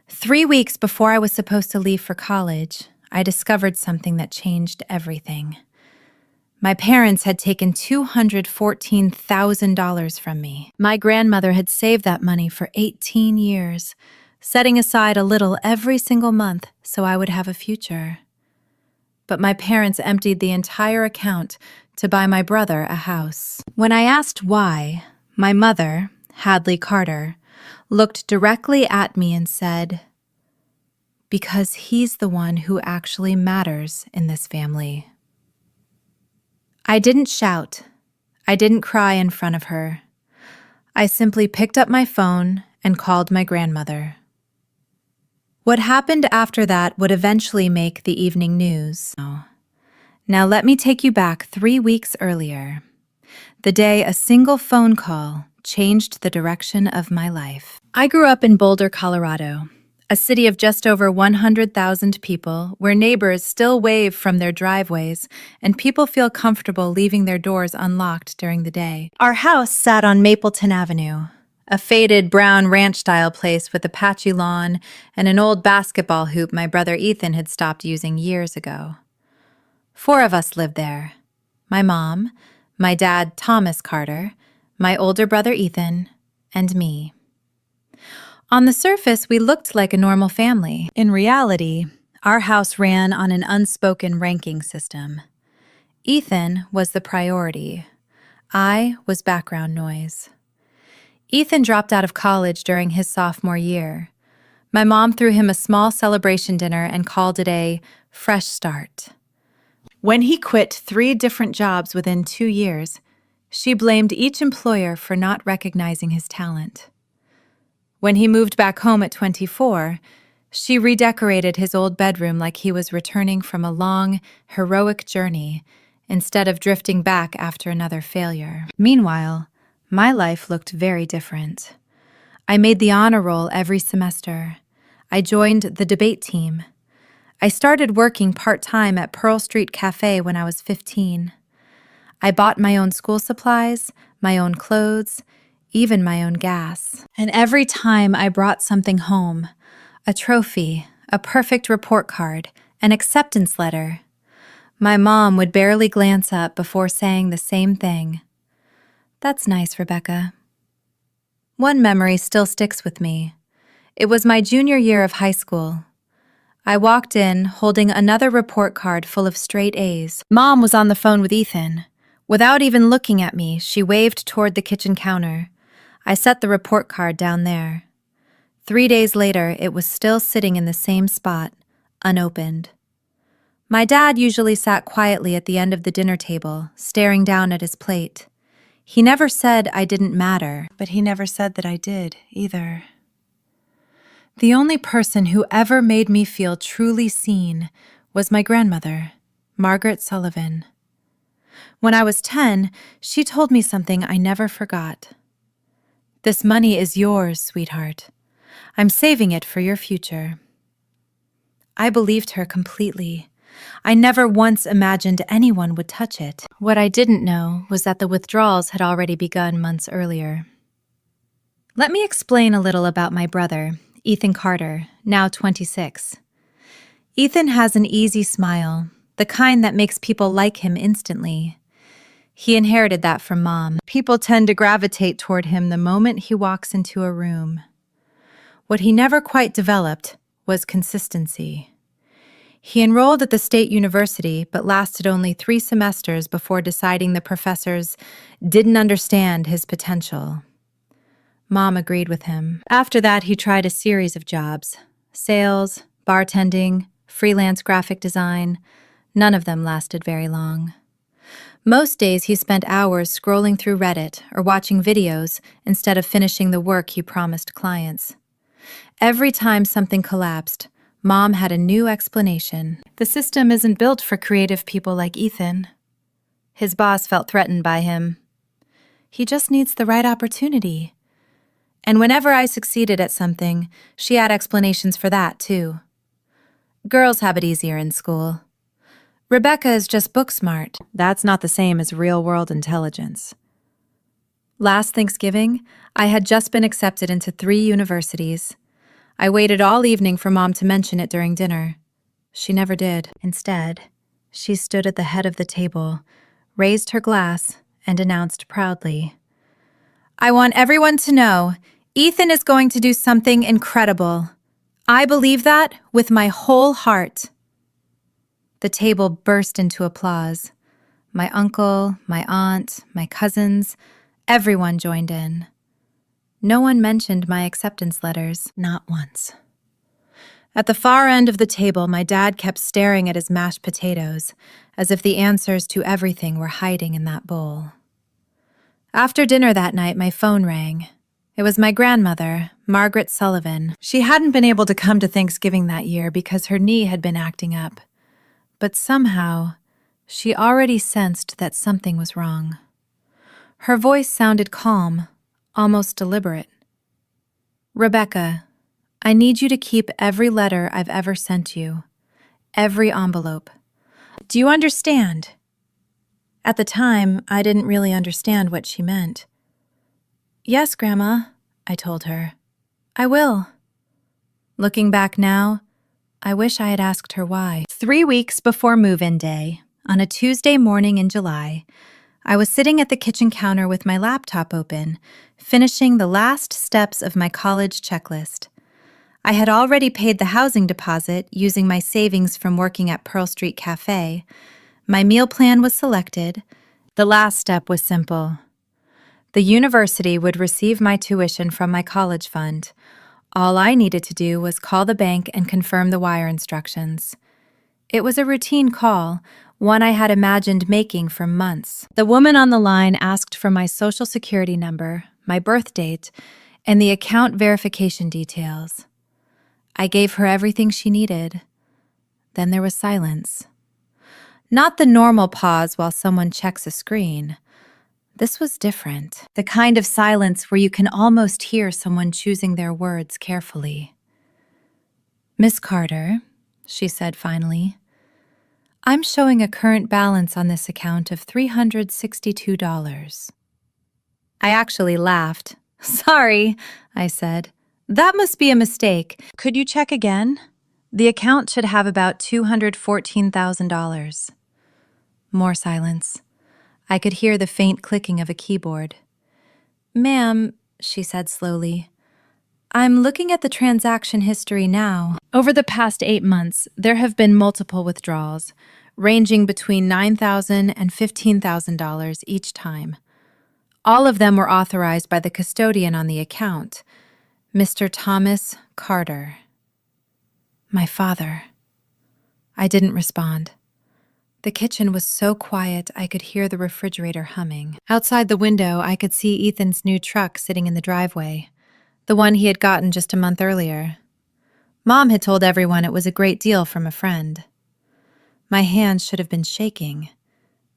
3 weeks before I was supposed to leave for college, I discovered something that changed everything. My parents had taken $214,000 from me. My grandmother had saved that money for 18 years, setting aside a little every single month so I would have a future. But my parents emptied the entire account to buy my brother a house. When I asked why, my mother, Hadley Carter, looked directly at me and said, "Because he's the one who actually matters in this family." I didn't shout. I didn't cry in front of her. I simply picked up my phone and called my grandmother. What happened after that would eventually make the evening news. Now let me take you back 3 weeks earlier, the day a single phone call changed the direction of my life. I grew up in Boulder, Colorado, a city of just over 100,000 people where neighbors still wave from their driveways and people feel comfortable leaving their doors unlocked during the day. Our house sat on Mapleton Avenue, a faded brown ranch-style place with a patchy lawn and an old basketball hoop my brother Ethan had stopped using years ago. 4 of us lived there: my mom, my dad Thomas Carter, my older brother Ethan, and me. On the surface, we looked like a normal family. In reality, our house ran on an unspoken ranking system. Ethan was the priority. I was background noise. Ethan dropped out of college during his sophomore year. My mom threw him a small celebration dinner and called it a fresh start. When he quit 3 different jobs within 2 years, she blamed each employer for not recognizing his talent. When he moved back home at 24, she redecorated his old bedroom like he was returning from a long, heroic journey instead of drifting back after another failure. Meanwhile, my life looked very different. I made the honor roll every semester. I joined the debate team. I started working part-time at Pearl Street Cafe when I was 15. I bought my own school supplies, my own clothes, even my own gas. And every time I brought something home, a trophy, a perfect report card, an acceptance letter, my mom would barely glance up before saying the same thing. "That's nice, Rebecca." One memory still sticks with me. It was my junior year of high school. I walked in holding another report card full of straight A's. Mom was on the phone with Ethan. Without even looking at me, she waved toward the kitchen counter. I set the report card down there. 3 days later, it was still sitting in the same spot, unopened. My dad usually sat quietly at the end of the dinner table, staring down at his plate. He never said I didn't matter, but he never said that I did, either. The only person who ever made me feel truly seen was my grandmother, Margaret Sullivan. When I was 10, she told me something I never forgot. "This money is yours, sweetheart. I'm saving it for your future." I believed her completely. I never once imagined anyone would touch it. What I didn't know was that the withdrawals had already begun months earlier. Let me explain a little about my brother, Ethan Carter, now 26. Ethan has an easy smile, the kind that makes people like him instantly. He inherited that from Mom. People tend to gravitate toward him the moment he walks into a room. What he never quite developed was consistency. He enrolled at the state university, but lasted only 3 semesters before deciding the professors didn't understand his potential. Mom agreed with him. After that, he tried a series of jobs: sales, bartending, freelance graphic design. None of them lasted very long. Most days he spent hours scrolling through Reddit or watching videos instead of finishing the work he promised clients. Every time something collapsed, Mom had a new explanation. "The system isn't built for creative people like Ethan." His boss felt threatened by him. "He just needs the right opportunity." And whenever I succeeded at something, she had explanations for that, too. "Girls have it easier in school. Rebecca is just book smart." That's not the same as real-world intelligence. Last Thanksgiving, I had just been accepted into 3 universities. I waited all evening for Mom to mention it during dinner. She never did. Instead, she stood at the head of the table, raised her glass, and announced proudly, "I want everyone to know Ethan is going to do something incredible. I believe that with my whole heart." The table burst into applause. My uncle, my aunt, my cousins, everyone joined in. No one mentioned my acceptance letters, not once. At the far end of the table, my dad kept staring at his mashed potatoes, as if the answers to everything were hiding in that bowl. After dinner that night, my phone rang. It was my grandmother, Margaret Sullivan. She hadn't been able to come to Thanksgiving that year because her knee had been acting up. But somehow, she already sensed that something was wrong. Her voice sounded calm, almost deliberate. "Rebecca, I need you to keep every letter I've ever sent you, every envelope. Do you understand?" At the time, I didn't really understand what she meant. "Yes, Grandma," I told her. "I will." Looking back now, I wish I had asked her why. 3 weeks before move-in day, on a Tuesday morning in July, I was sitting at the kitchen counter with my laptop open, finishing the last steps of my college checklist. I had already paid the housing deposit using my savings from working at Pearl Street Cafe. My meal plan was selected. The last step was simple. The university would receive my tuition from my college fund. All I needed to do was call the bank and confirm the wire instructions. It was a routine call, one I had imagined making for months. The woman on the line asked for my social security number, my birth date, and the account verification details. I gave her everything she needed. Then there was silence. Not the normal pause while someone checks a screen. This was different, the kind of silence where you can almost hear someone choosing their words carefully. "Miss Carter," she said finally, "I'm showing a current balance on this account of $362. I actually laughed. "Sorry," I said. "That must be a mistake. Could you check again? The account should have about $214,000. More silence. I could hear the faint clicking of a keyboard. "Ma'am," she said slowly, "I'm looking at the transaction history now. Over the past 8 months, there have been multiple withdrawals, ranging between $9,000 and $15,000 each time. All of them were authorized by the custodian on the account, Mr. Thomas Carter." My father. I didn't respond. The kitchen was so quiet I could hear the refrigerator humming. Outside the window, I could see Ethan's new truck sitting in the driveway, the one he had gotten just a month earlier. Mom had told everyone it was a great deal from a friend. My hands should have been shaking,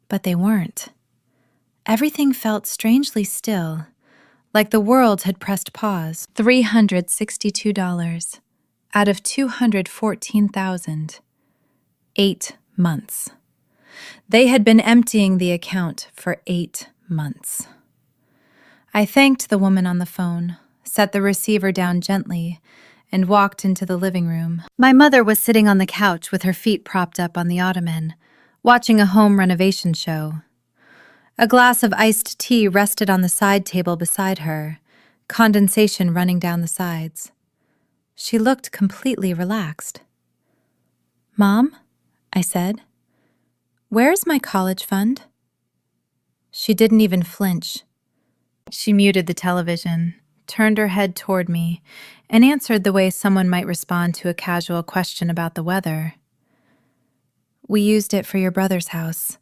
but they weren't. Everything felt strangely still, like the world had pressed pause. $362 out of $214,000. 8 months. They had been emptying the account for 8 months. I thanked the woman on the phone, set the receiver down gently, and walked into the living room. My mother was sitting on the couch with her feet propped up on the ottoman, watching a home renovation show. A glass of iced tea rested on the side table beside her, condensation running down the sides. She looked completely relaxed. "Mom," I said, "where's my college fund?" She didn't even flinch. She muted the television, turned her head toward me, and answered the way someone might respond to a casual question about the weather. "We used it for your brother's house.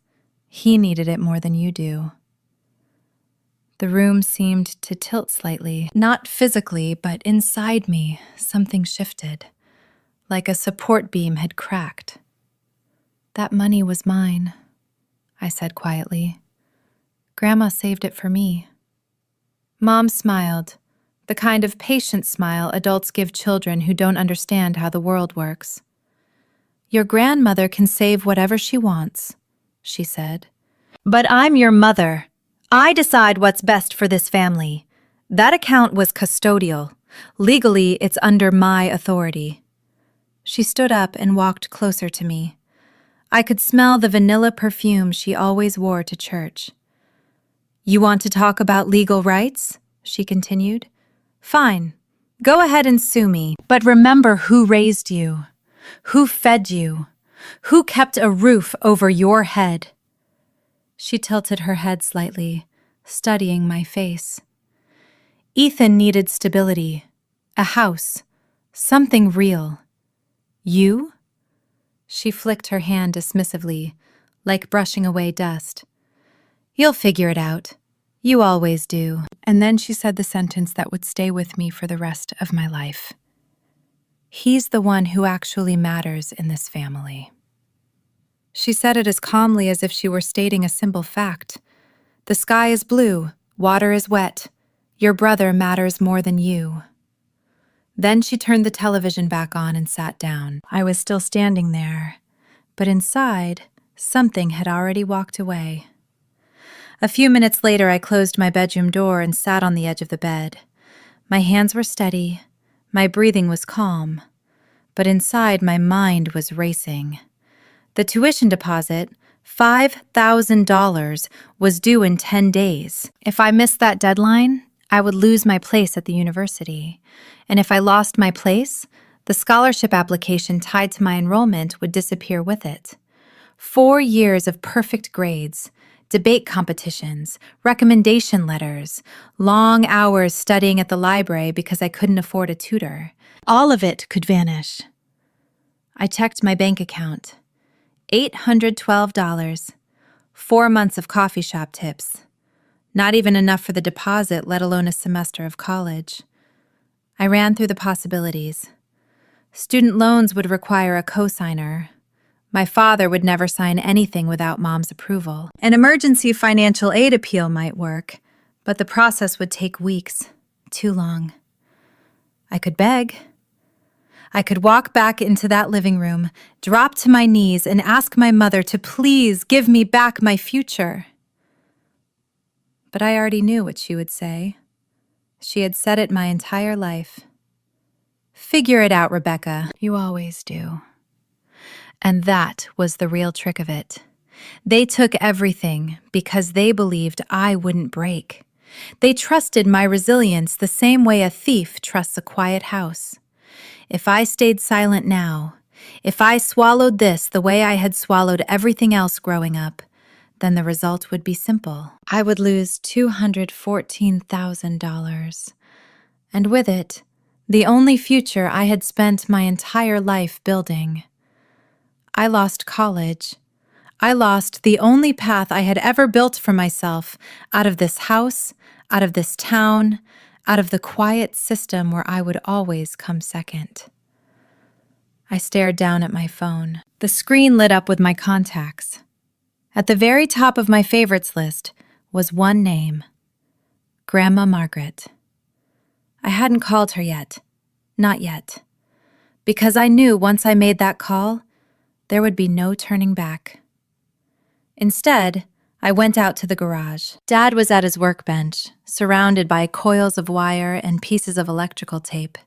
He needed it more than you do." The room seemed to tilt slightly, not physically, but inside me, something shifted, like a support beam had cracked. "That money was mine," I said quietly. "Grandma saved it for me." Mom smiled, the kind of patient smile adults give children who don't understand how the world works. "Your grandmother can save whatever she wants," she said. "But I'm your mother. I decide what's best for this family. That account was custodial. Legally, it's under my authority. She stood up and walked closer to me. I could smell the vanilla perfume she always wore to church. You want to talk about legal rights? She continued. Fine. Go ahead and sue me, but remember who raised you, who fed you, who kept a roof over your head. She tilted her head slightly, studying my face. Ethan needed stability, a house, something real. You? She flicked her hand dismissively, like brushing away dust. You'll figure it out. You always do. And then she said the sentence that would stay with me for the rest of my life. He's the one who actually matters in this family. She said it as calmly as if she were stating a simple fact. The sky is blue, water is wet. Your brother matters more than you. Then she turned the television back on and sat down. I was still standing there, but inside, something had already walked away. A few minutes later, I closed my bedroom door and sat on the edge of the bed. My hands were steady, my breathing was calm, but inside my mind was racing. The tuition deposit, $5,000, was due in 10 days. If I missed that deadline, I would lose my place at the university. And if I lost my place, the scholarship application tied to my enrollment would disappear with it. 4 years of perfect grades, debate competitions, recommendation letters, long hours studying at the library because I couldn't afford a tutor. All of it could vanish. I checked my bank account. $812. 4 months of coffee shop tips. Not even enough for the deposit, let alone a semester of college. I ran through the possibilities. Student loans would require a cosigner. My father would never sign anything without Mom's approval. An emergency financial aid appeal might work, but the process would take weeks. Too long. I could beg. I could walk back into that living room, drop to my knees, and ask my mother to please give me back my future. But I already knew what she would say. She had said it my entire life. Figure it out, Rebecca. You always do. And that was the real trick of it. They took everything because they believed I wouldn't break. They trusted my resilience the same way a thief trusts a quiet house. If I stayed silent now, if I swallowed this the way I had swallowed everything else growing up, then the result would be simple. I would lose $214,000. And with it, the only future I had spent my entire life building. I lost college. I lost the only path I had ever built for myself out of this house, out of this town, out of the quiet system where I would always come second. I stared down at my phone. The screen lit up with my contacts. At the very top of my favorites list was one name, Grandma Margaret. I hadn't called her yet, not yet, because I knew once I made that call, there would be no turning back. Instead, I went out to the garage. Dad was at his workbench, surrounded by coils of wire and pieces of electrical tape.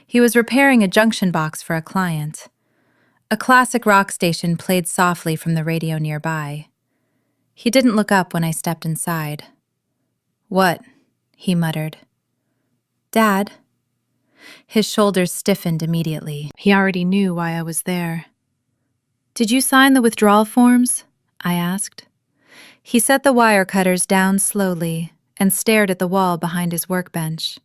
He was repairing a junction box for a client. A classic rock station played softly from the radio nearby. He didn't look up when I stepped inside. "What?" he muttered. "Dad." His shoulders stiffened immediately. He already knew why I was there. "Did you sign the withdrawal forms?" I asked. He set the wire cutters down slowly and stared at the wall behind his workbench.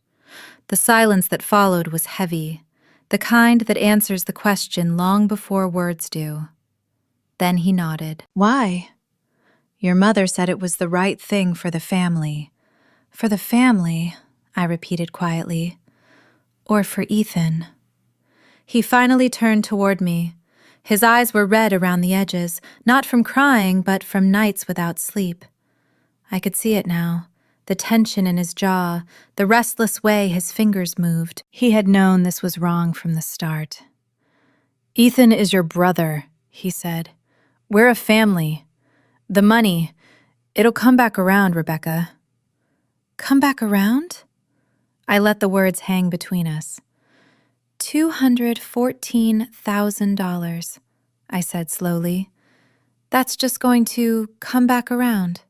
The silence that followed was heavy, the kind that answers the question long before words do. Then he nodded. "Why?" "Your mother said it was the right thing for the family." "For the family," I repeated quietly. "Or for Ethan." He finally turned toward me. His eyes were red around the edges, not from crying, but from nights without sleep. I could see it now, the tension in his jaw, the restless way his fingers moved. He had known this was wrong from the start. "Ethan is your brother," he said. "We're a family. The money, it'll come back around, Rebecca." "Come back around?" I let the words hang between us. $214,000, I said slowly. That's just going to come back around.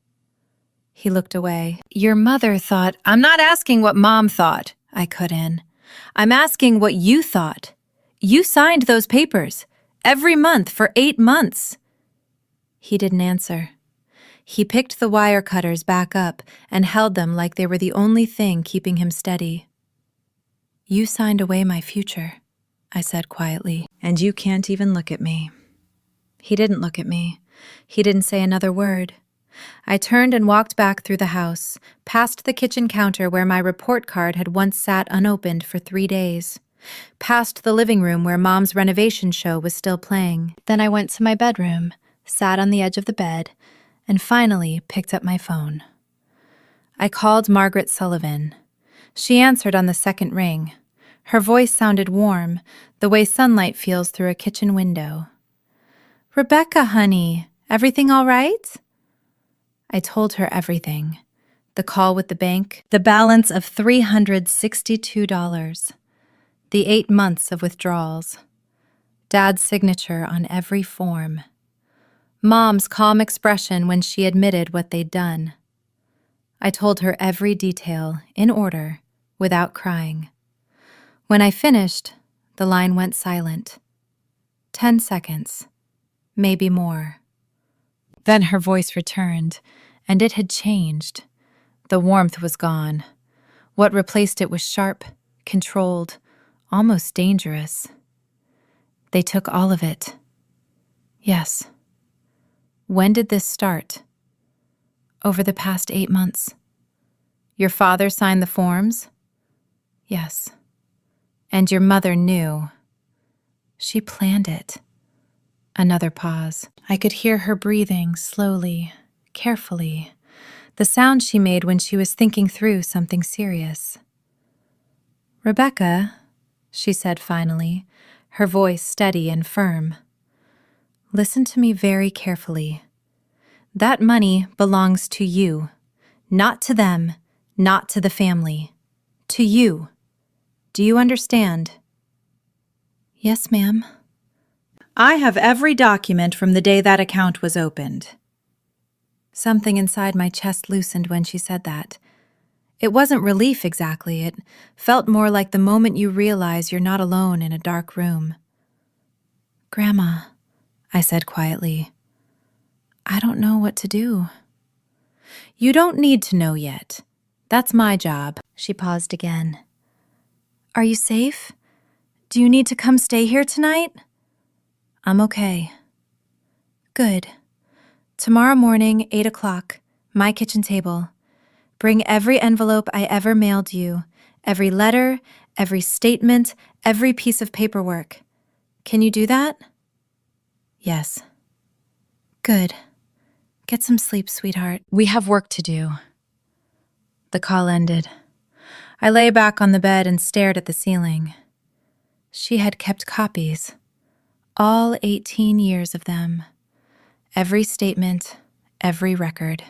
He looked away. Your mother thought— I'm not asking what Mom thought, I cut in. I'm asking what you thought. You signed those papers, every month for 8 months. He didn't answer. He picked the wire cutters back up and held them like they were the only thing keeping him steady. You signed away my future, I said quietly, and you can't even look at me. He didn't look at me. He didn't say another word. I turned and walked back through the house, past the kitchen counter where my report card had once sat unopened for 3 days, past the living room where Mom's renovation show was still playing. Then I went to my bedroom, sat on the edge of the bed, and finally picked up my phone. I called Margaret Sullivan. She answered on the second ring. Her voice sounded warm, the way sunlight feels through a kitchen window. Rebecca, honey, everything all right? I told her everything. The call with the bank, the balance of $362, the 8 months of withdrawals, Dad's signature on every form, Mom's calm expression when she admitted what they'd done. I told her every detail, in order, without crying. When I finished, the line went silent. 10 seconds, maybe more. Then her voice returned, and it had changed. The warmth was gone. What replaced it was sharp, controlled, almost dangerous. They took all of it. Yes. When did this start? Over the past 8 months. Your father signed the forms? Yes. And your mother knew. She planned it. Another pause. I could hear her breathing slowly, carefully, the sound she made when she was thinking through something serious. Rebecca, she said finally, her voice steady and firm. Listen to me very carefully. That money belongs to you, not to them, not to the family. To you. Do you understand? Yes, ma'am. I have every document from the day that account was opened. Something inside my chest loosened when she said that. It wasn't relief exactly. It felt more like the moment you realize you're not alone in a dark room. Grandma, I said quietly, I don't know what to do. You don't need to know yet. That's my job. She paused again. Are you safe? Do you need to come stay here tonight? I'm okay. Good. Tomorrow morning, 8 o'clock, my kitchen table. Bring every envelope I ever mailed you, every letter, every statement, every piece of paperwork. Can you do that? Yes. Good. Get some sleep, sweetheart. We have work to do. The call ended. I lay back on the bed and stared at the ceiling. She had kept copies. All 18 years of them. Every statement, every record.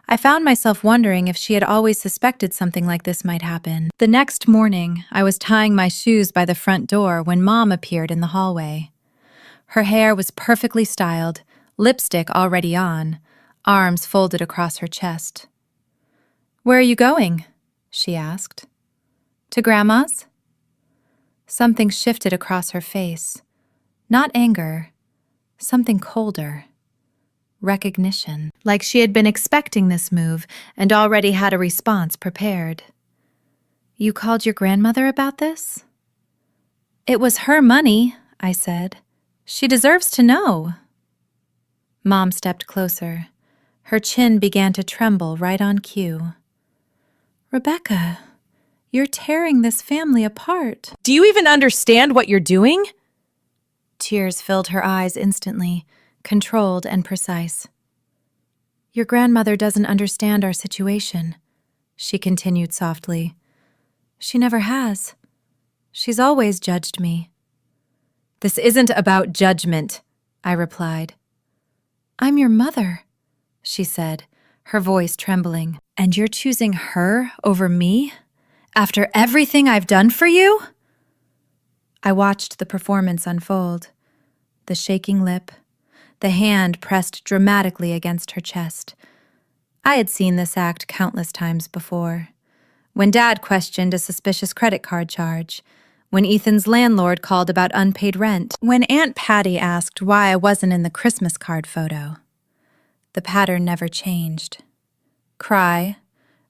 I found myself wondering if she had always suspected something like this might happen. The next morning, I was tying my shoes by the front door when Mom appeared in the hallway. Her hair was perfectly styled, lipstick already on, arms folded across her chest. Where are you going? She asked. To Grandma's? Something shifted across her face. Not anger, something colder. Recognition, like she had been expecting this move and already had a response prepared. You called your grandmother about this? It was her money, I said. She deserves to know. Mom stepped closer. Her chin began to tremble right on cue. Rebecca, you're tearing this family apart. Do you even understand what you're doing? Tears filled her eyes instantly, controlled and precise. Your grandmother doesn't understand our situation, she continued softly. She never has. She's always judged me. This isn't about judgment, I replied. I'm your mother, she said, her voice trembling. And you're choosing her over me? After everything I've done for you? I watched the performance unfold. The shaking lip, the hand pressed dramatically against her chest. I had seen this act countless times before. When Dad questioned a suspicious credit card charge, when Ethan's landlord called about unpaid rent, when Aunt Patty asked why I wasn't in the Christmas card photo. The pattern never changed. Cry,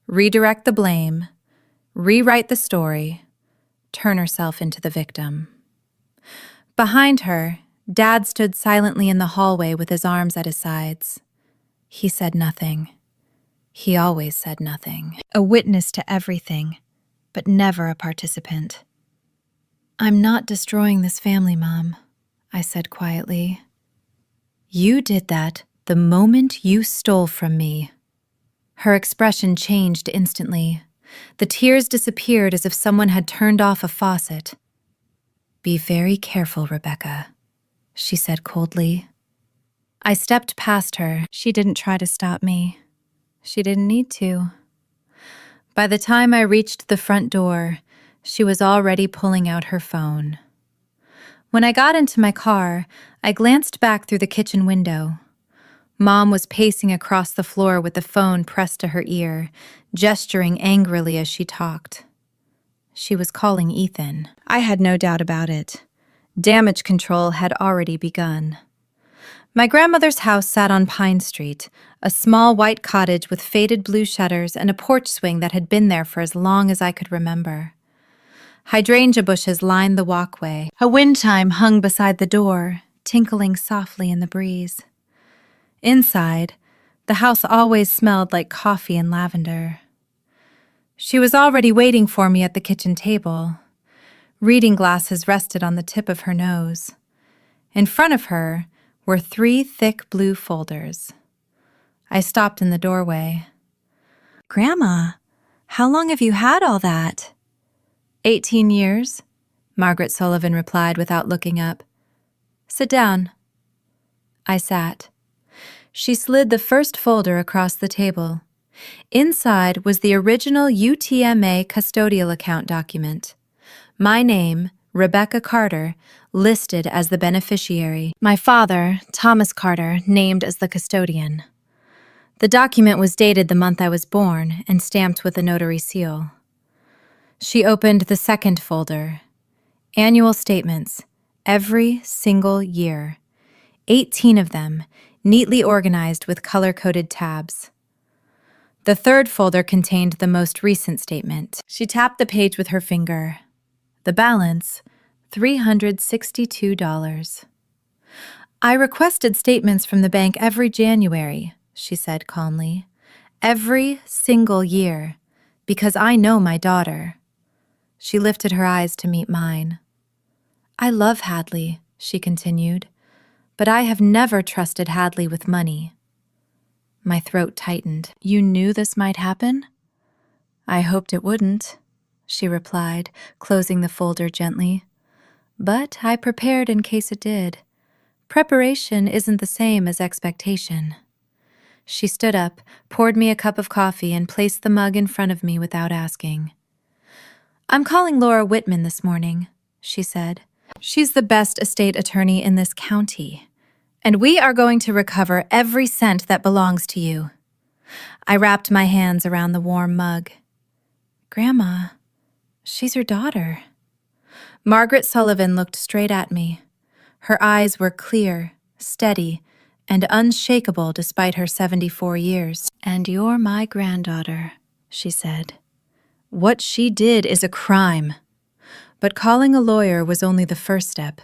redirect the blame, rewrite the story, turn herself into the victim. Behind her, Dad stood silently in the hallway with his arms at his sides. He said nothing. He always said nothing. A witness to everything, but never a participant. "I'm not destroying this family, Mom," I said quietly. "You did that the moment you stole from me." Her expression changed instantly. The tears disappeared as if someone had turned off a faucet. "Be very careful, Rebecca," she said coldly. I stepped past her. She didn't try to stop me. She didn't need to. By the time I reached the front door, she was already pulling out her phone. When I got into my car, I glanced back through the kitchen window. Mom was pacing across the floor with the phone pressed to her ear, gesturing angrily as she talked. She was calling Ethan. I had no doubt about it. Damage control had already begun. My grandmother's house sat on Pine Street, a small white cottage with faded blue shutters and a porch swing that had been there for as long as I could remember. Hydrangea bushes lined the walkway. A wind chime hung beside the door, tinkling softly in the breeze. Inside, the house always smelled like coffee and lavender. She was already waiting for me at the kitchen table. Reading glasses rested on the tip of her nose. In front of her were 3 thick blue folders. I stopped in the doorway. "Grandma, how long have you had all that?" 18 years, Margaret Sullivan replied without looking up. "Sit down." I sat. She slid the first folder across the table. Inside was the original UTMA custodial account document. My name, Rebecca Carter, listed as the beneficiary. My father, Thomas Carter, named as the custodian. The document was dated the month I was born and stamped with a notary seal. She opened the second folder. Annual statements, every single year. 18 of them, neatly organized with color-coded tabs. The third folder contained the most recent statement. She tapped the page with her finger. The balance, $362. "I requested statements from the bank every January," she said calmly. "Every single year, because I know my daughter." She lifted her eyes to meet mine. "I love Hadley," she continued, "but I have never trusted Hadley with money." My throat tightened. "You knew this might happen?" "I hoped it wouldn't," she replied, closing the folder gently. "But I prepared in case it did. Preparation isn't the same as expectation." She stood up, poured me a cup of coffee, and placed the mug in front of me without asking. "I'm calling Laura Whitman this morning," she said. "She's the best estate attorney in this county, and we are going to recover every cent that belongs to you." I wrapped my hands around the warm mug. "Grandma, she's your daughter." Margaret Sullivan looked straight at me. Her eyes were clear, steady, and unshakable despite her 74 years. "And you're my granddaughter," she said. "What she did is a crime." But calling a lawyer was only the first step.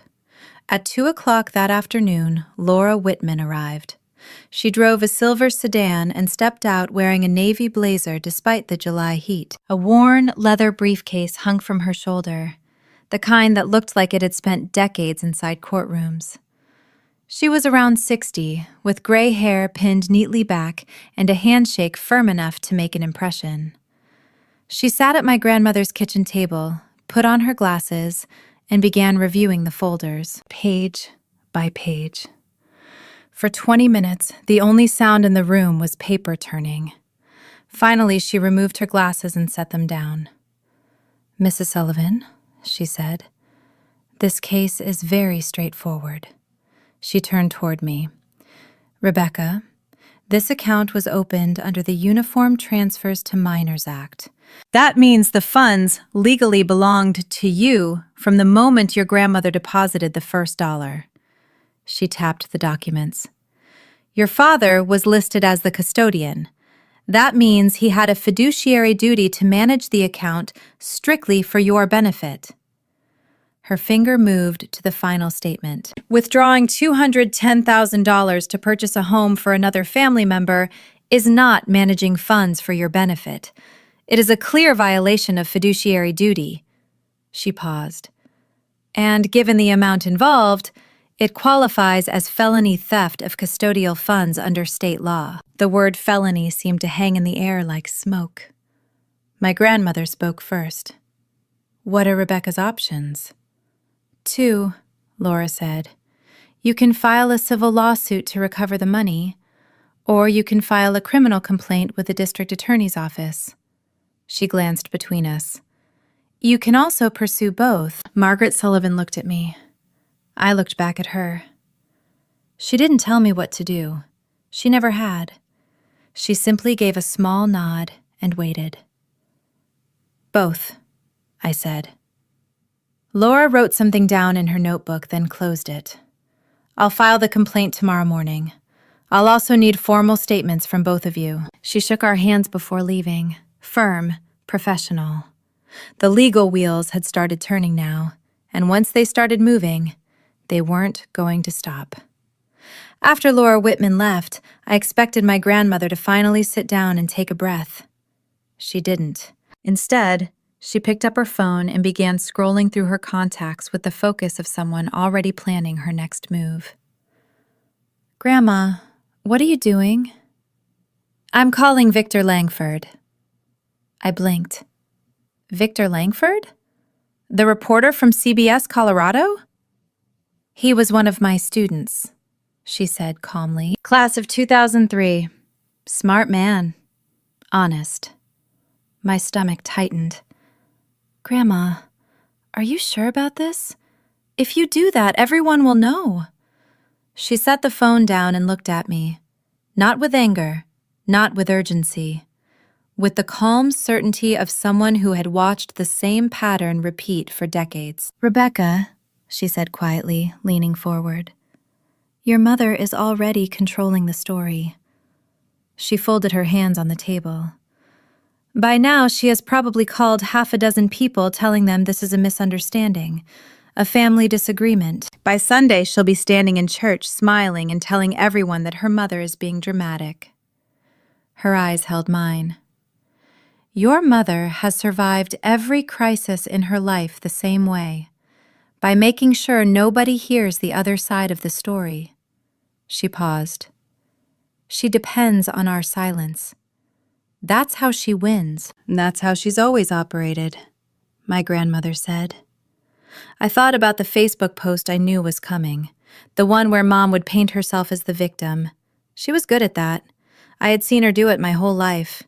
At 2:00 that afternoon, Laura Whitman arrived. She drove a silver sedan and stepped out wearing a navy blazer despite the July heat. A worn leather briefcase hung from her shoulder, the kind that looked like it had spent decades inside courtrooms. She was around 60, with gray hair pinned neatly back and a handshake firm enough to make an impression. She sat at my grandmother's kitchen table, put on her glasses, and began reviewing the folders, page by page. For 20 minutes, the only sound in the room was paper turning. Finally, she removed her glasses and set them down. "Mrs. Sullivan," she said, "this case is very straightforward." She turned toward me. "Rebecca, this account was opened under the Uniform Transfers to Minors Act. That means the funds legally belonged to you from the moment your grandmother deposited the first dollar." She tapped the documents. "Your father was listed as the custodian. That means he had a fiduciary duty to manage the account strictly for your benefit." Her finger moved to the final statement. "Withdrawing $210,000 to purchase a home for another family member is not managing funds for your benefit. It is a clear violation of fiduciary duty." She paused. "And given the amount involved, it qualifies as felony theft of custodial funds under state law." The word felony seemed to hang in the air like smoke. My grandmother spoke first. "What are Rebecca's options?" "Two," Laura said. "You can file a civil lawsuit to recover the money, or you can file a criminal complaint with the district attorney's office." She glanced between us. "You can also pursue both." Margaret Sullivan looked at me. I looked back at her. She didn't tell me what to do. She never had. She simply gave a small nod and waited. "Both," I said. Laura wrote something down in her notebook, then closed it. "I'll file the complaint tomorrow morning. I'll also need formal statements from both of you." She shook our hands before leaving. Firm, professional. The legal wheels had started turning now, and once they started moving, they weren't going to stop. After Laura Whitman left, I expected my grandmother to finally sit down and take a breath. She didn't. Instead, she picked up her phone and began scrolling through her contacts with the focus of someone already planning her next move. "Grandma, what are you doing?" "I'm calling Victor Langford." I blinked. "Victor Langford? The reporter from CBS Colorado?" "He was one of my students," she said calmly. "Class of 2003. Smart man. Honest." My stomach tightened. "Grandma, are you sure about this? If you do that, everyone will know." She set the phone down and looked at me. Not with anger, not with urgency. With the calm certainty of someone who had watched the same pattern repeat for decades. "Rebecca," she said quietly, leaning forward, "your mother is already controlling the story." She folded her hands on the table. "By now, she has probably called half a dozen people telling them this is a misunderstanding, a family disagreement. By Sunday, she'll be standing in church smiling and telling everyone that her mother is being dramatic." Her eyes held mine. "Your mother has survived every crisis in her life the same way, by making sure nobody hears the other side of the story." She paused. "She depends on our silence. That's how she wins. That's how she's always operated," my grandmother said. I thought about the Facebook post I knew was coming, the one where Mom would paint herself as the victim. She was good at that. I had seen her do it my whole life.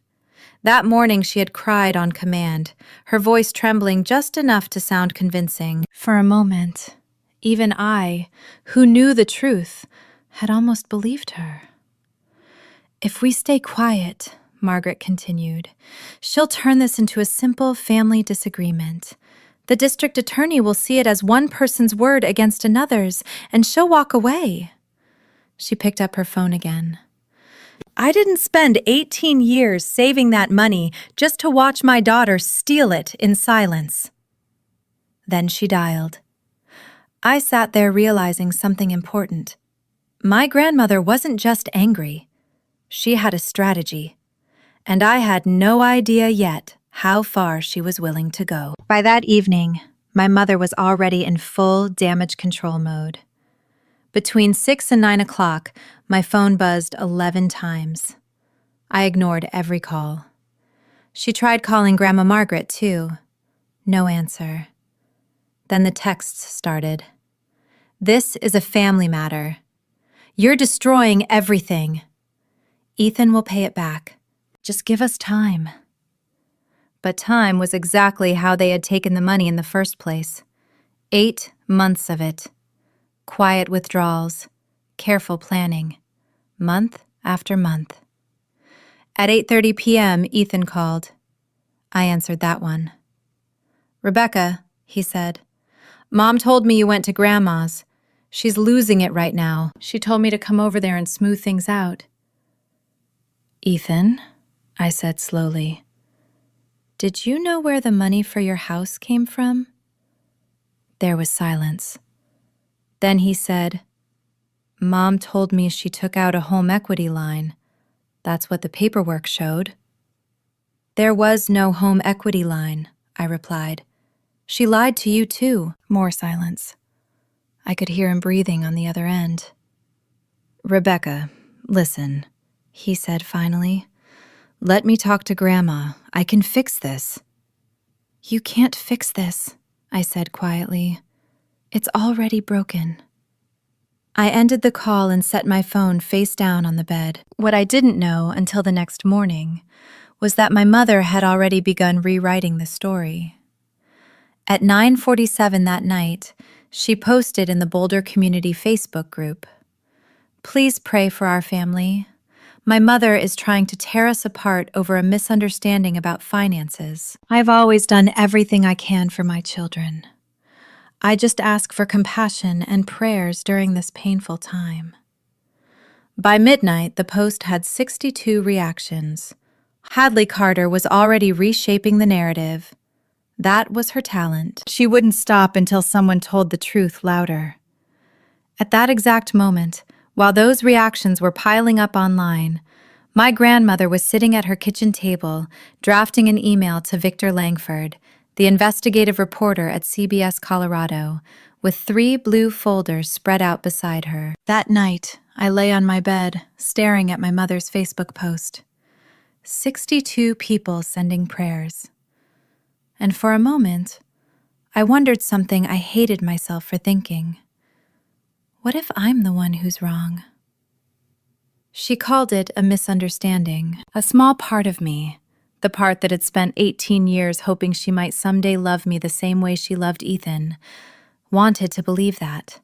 That morning she had cried on command, her voice trembling just enough to sound convincing. For a moment, even I, who knew the truth, had almost believed her. "If we stay quiet," Margaret continued, "she'll turn this into a simple family disagreement. The district attorney will see it as one person's word against another's, and she'll walk away." She picked up her phone again. "I didn't spend 18 years saving that money just to watch my daughter steal it in silence." Then she dialed. I sat there realizing something important. My grandmother wasn't just angry. She had a strategy. And I had no idea yet how far she was willing to go. By that evening, my mother was already in full damage control mode. Between 6 and 9 o'clock, my phone buzzed 11 times. I ignored every call. She tried calling Grandma Margaret, too. No answer. Then the texts started. "This is a family matter. You're destroying everything. Ethan will pay it back. Just give us time." But time was exactly how they had taken the money in the first place. 8 months of it. Quiet withdrawals, careful planning, month after month. At 8:30 p.m., Ethan called. I answered that one. "Rebecca," he said, "Mom told me you went to Grandma's. She's losing it right now. She told me to come over there and smooth things out." "Ethan," I said slowly, "did you know where the money for your house came from?" There was silence. Then he said, "Mom told me she took out a home equity line. That's what the paperwork showed." "There was no home equity line," I replied. "She lied to you too." More silence. I could hear him breathing on the other end. "Rebecca, listen," he said finally. "Let me talk to Grandma. I can fix this." "You can't fix this," I said quietly. "It's already broken." I ended the call and set my phone face down on the bed. What I didn't know until the next morning was that my mother had already begun rewriting the story. At 9:47 that night, she posted in the Boulder Community Facebook group, "Please pray for our family. My mother is trying to tear us apart over a misunderstanding about finances. I've always done everything I can for my children. I just ask for compassion and prayers during this painful time." By midnight, the post had 62 reactions. Hadley Carter was already reshaping the narrative. That was her talent. She wouldn't stop until someone told the truth louder. At that exact moment, while those reactions were piling up online, my grandmother was sitting at her kitchen table, drafting an email to Victor Langford, the investigative reporter at CBS Colorado, with 3 blue folders spread out beside her. That night, I lay on my bed, staring at my mother's Facebook post. 62 people sending prayers. And for a moment, I wondered something I hated myself for thinking. What if I'm the one who's wrong? She called it a misunderstanding. A small part of me, the part that had spent 18 years hoping she might someday love me the same way she loved Ethan, wanted to believe that.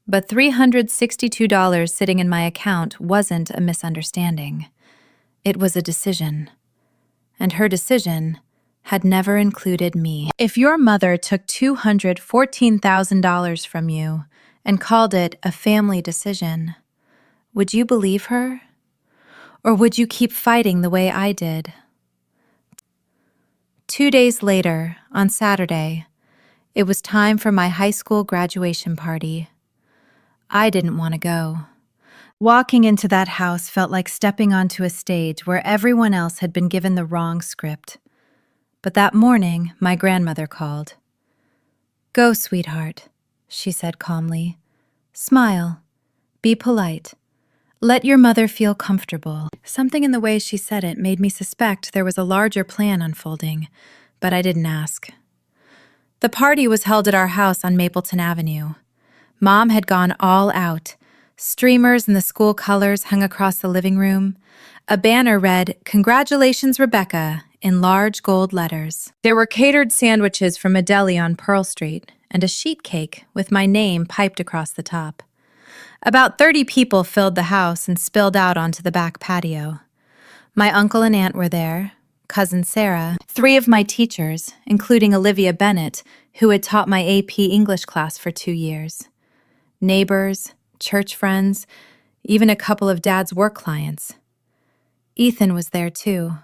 But $362 sitting in my account wasn't a misunderstanding. It was a decision. And her decision had never included me. If your mother took $214,000 from you and called it a family decision, would you believe her? Or would you keep fighting the way I did? 2 days later, on Saturday, it was time for my high school graduation party. I didn't want to go. Walking into that house felt like stepping onto a stage where everyone else had been given the wrong script. But that morning, my grandmother called. "Go, sweetheart," she said calmly. "Smile. Be polite. Let your mother feel comfortable." Something in the way she said it made me suspect there was a larger plan unfolding, but I didn't ask. The party was held at our house on Mapleton Avenue. Mom had gone all out. Streamers in the school colors hung across the living room. A banner read, "Congratulations, Rebecca," in large gold letters. There were catered sandwiches from a deli on Pearl Street and a sheet cake with my name piped across the top. About 30 people filled the house and spilled out onto the back patio. My uncle and aunt were there, cousin Sarah, 3 of my teachers, including Olivia Bennett, who had taught my AP English class for 2 years, neighbors, church friends, even a couple of Dad's work clients. Ethan was there too.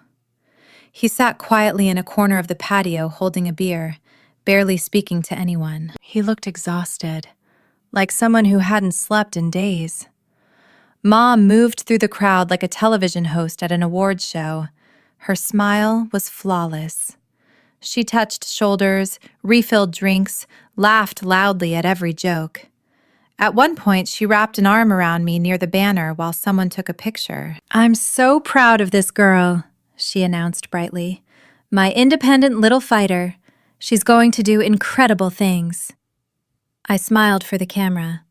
He sat quietly in a corner of the patio holding a beer, barely speaking to anyone. He looked exhausted, like someone who hadn't slept in days. Mom moved through the crowd like a television host at an awards show. Her smile was flawless. She touched shoulders, refilled drinks, laughed loudly at every joke. At one point, she wrapped an arm around me near the banner while someone took a picture. "I'm so proud of this girl," she announced brightly. "My independent little fighter. She's going to do incredible things." I smiled for the camera.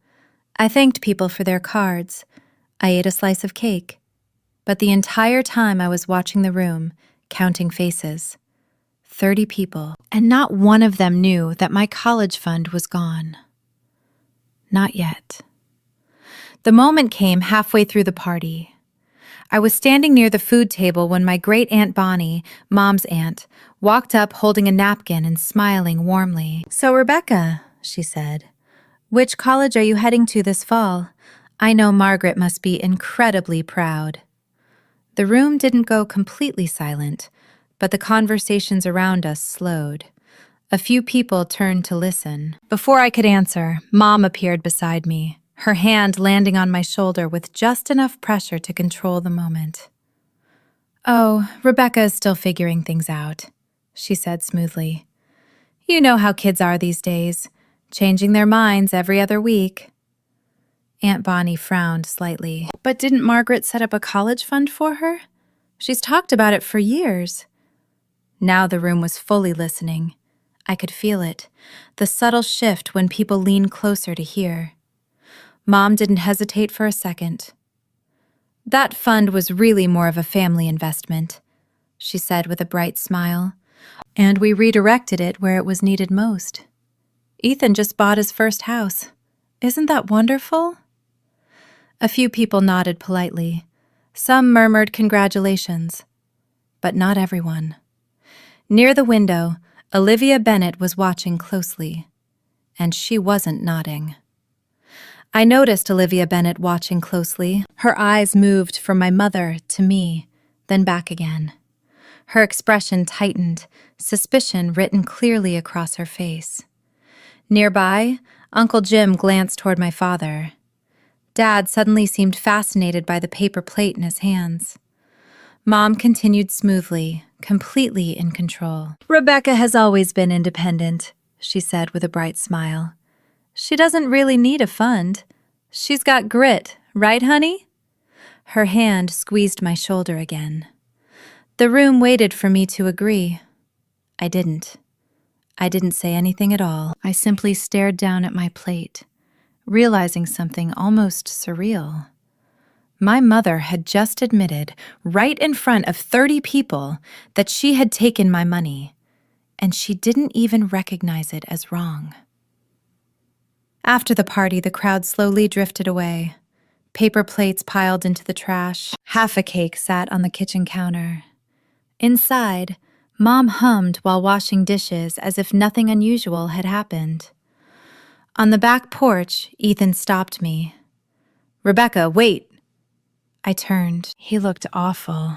I thanked people for their cards. I ate a slice of cake. But the entire time I was watching the room, counting faces. 30 people, and not one of them knew that my college fund was gone. Not yet. The moment came halfway through the party. I was standing near the food table when my great-aunt Bonnie, Mom's aunt, walked up holding a napkin and smiling warmly. "So, Rebecca," she said, "which college are you heading to this fall? I know Margaret must be incredibly proud." The room didn't go completely silent, but the conversations around us slowed. A few people turned to listen. Before I could answer, Mom appeared beside me, her hand landing on my shoulder with just enough pressure to control the moment. "Oh, Rebecca is still figuring things out," she said smoothly. "You know how kids are these days, changing their minds every other week." Aunt Bonnie frowned slightly. "But didn't Margaret set up a college fund for her? She's talked about it for years." Now the room was fully listening. I could feel it, the subtle shift when people leaned closer to hear. Mom didn't hesitate for a second. "That fund was really more of a family investment," she said with a bright smile, "and we redirected it where it was needed most. Ethan just bought his first house. Isn't that wonderful?" A few people nodded politely. Some murmured congratulations, but not everyone. Near the window, Olivia Bennett was watching closely, and she wasn't nodding. I noticed Olivia Bennett watching closely. Her eyes moved from my mother to me, then back again. Her expression tightened, suspicion written clearly across her face. Nearby, Uncle Jim glanced toward my father. Dad suddenly seemed fascinated by the paper plate in his hands. Mom continued smoothly, completely in control. "Rebecca has always been independent," she said with a bright smile. "She doesn't really need a fund. She's got grit, right, honey?" Her hand squeezed my shoulder again. The room waited for me to agree. I didn't. I didn't say anything at all. I simply stared down at my plate, realizing something almost surreal. My mother had just admitted, right in front of 30 people, that she had taken my money, and she didn't even recognize it as wrong. After the party, the crowd slowly drifted away. Paper plates piled into the trash. Half a cake sat on the kitchen counter. Inside, Mom hummed while washing dishes as if nothing unusual had happened. On the back porch, Ethan stopped me. "Rebecca, wait!" I turned. He looked awful.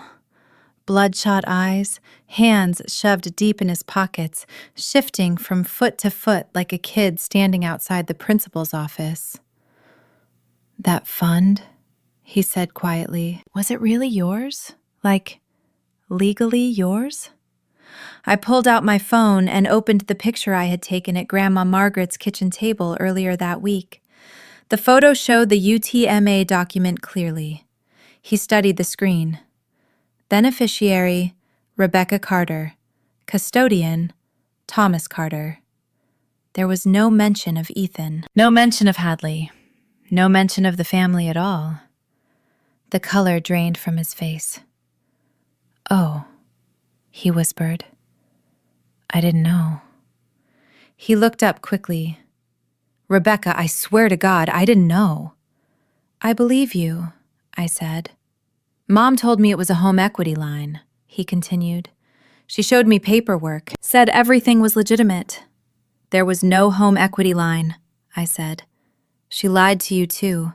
Bloodshot eyes, hands shoved deep in his pockets, shifting from foot to foot like a kid standing outside the principal's office. "That fund," he said quietly, "was it really yours? Like, legally yours?" I pulled out my phone and opened the picture I had taken at Grandma Margaret's kitchen table earlier that week. The photo showed the UTMA document clearly. He studied the screen. Beneficiary, Rebecca Carter. Custodian, Thomas Carter. There was no mention of Ethan. No mention of Hadley. No mention of the family at all. The color drained from his face. "Oh," he whispered. "I didn't know." He looked up quickly. "Rebecca, I swear to God, I didn't know." "I believe you," I said. "Mom told me it was a home equity line," he continued. "She showed me paperwork, said everything was legitimate." "There was no home equity line," I said. "She lied to you too."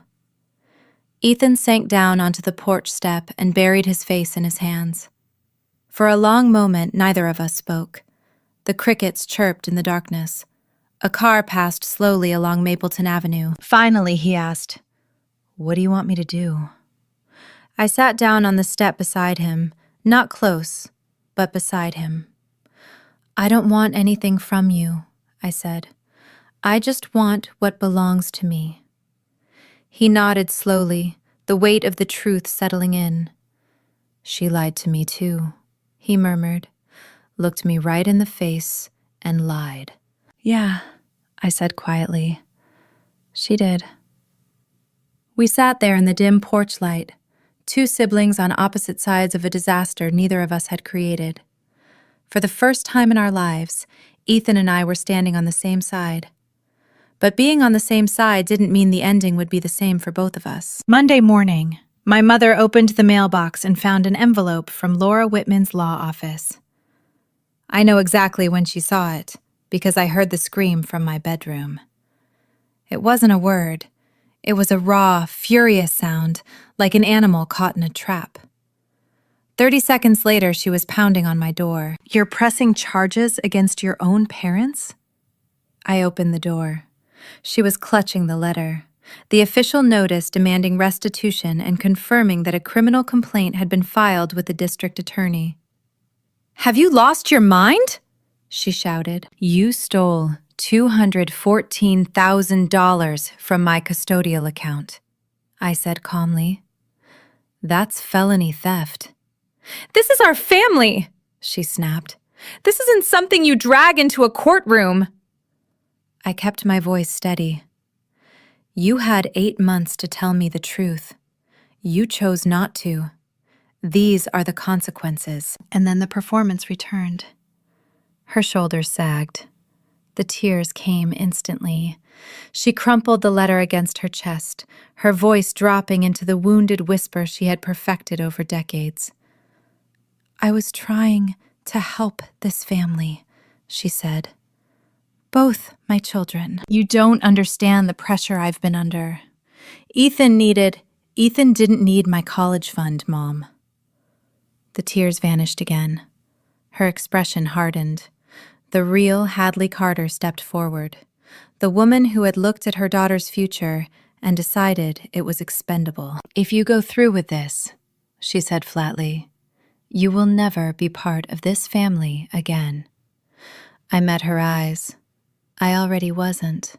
Ethan sank down onto the porch step and buried his face in his hands. For a long moment, neither of us spoke. The crickets chirped in the darkness. A car passed slowly along Mapleton Avenue. Finally, he asked, "What do you want me to do?" I sat down on the step beside him, not close, but beside him. "I don't want anything from you," I said. "I just want what belongs to me." He nodded slowly, the weight of the truth settling in. "She lied to me too," he murmured, looked me right in the face, and lied. "Yeah," I said quietly. "She did." We sat there in the dim porch light, two siblings on opposite sides of a disaster neither of us had created. For the first time in our lives, Ethan and I were standing on the same side. But being on the same side didn't mean the ending would be the same for both of us. Monday morning, my mother opened the mailbox and found an envelope from Laura Whitman's law office. I know exactly when she saw it, because I heard the scream from my bedroom. It wasn't a word. It was a raw, furious sound, like an animal caught in a trap. 30 seconds later, she was pounding on my door. "You're pressing charges against your own parents?" I opened the door. She was clutching the letter, the official notice demanding restitution and confirming that a criminal complaint had been filed with the district attorney. "Have you lost your mind?" she shouted. "You stole $214,000 from my custodial account," I said calmly. "That's felony theft." "This is our family," she snapped. "This isn't something you drag into a courtroom." I kept my voice steady. "You had 8 months to tell me the truth. You chose not to. These are the consequences." And then the performance returned. Her shoulders sagged. The tears came instantly. She crumpled the letter against her chest, her voice dropping into the wounded whisper she had perfected over decades. "I was trying to help this family," she said. "Both my children. You don't understand the pressure I've been under. Ethan didn't need my college fund, Mom." The tears vanished again. Her expression hardened. The real Hadley Carter stepped forward, the woman who had looked at her daughter's future and decided it was expendable. "If you go through with this," she said flatly, "you will never be part of this family again." I met her eyes. I already wasn't.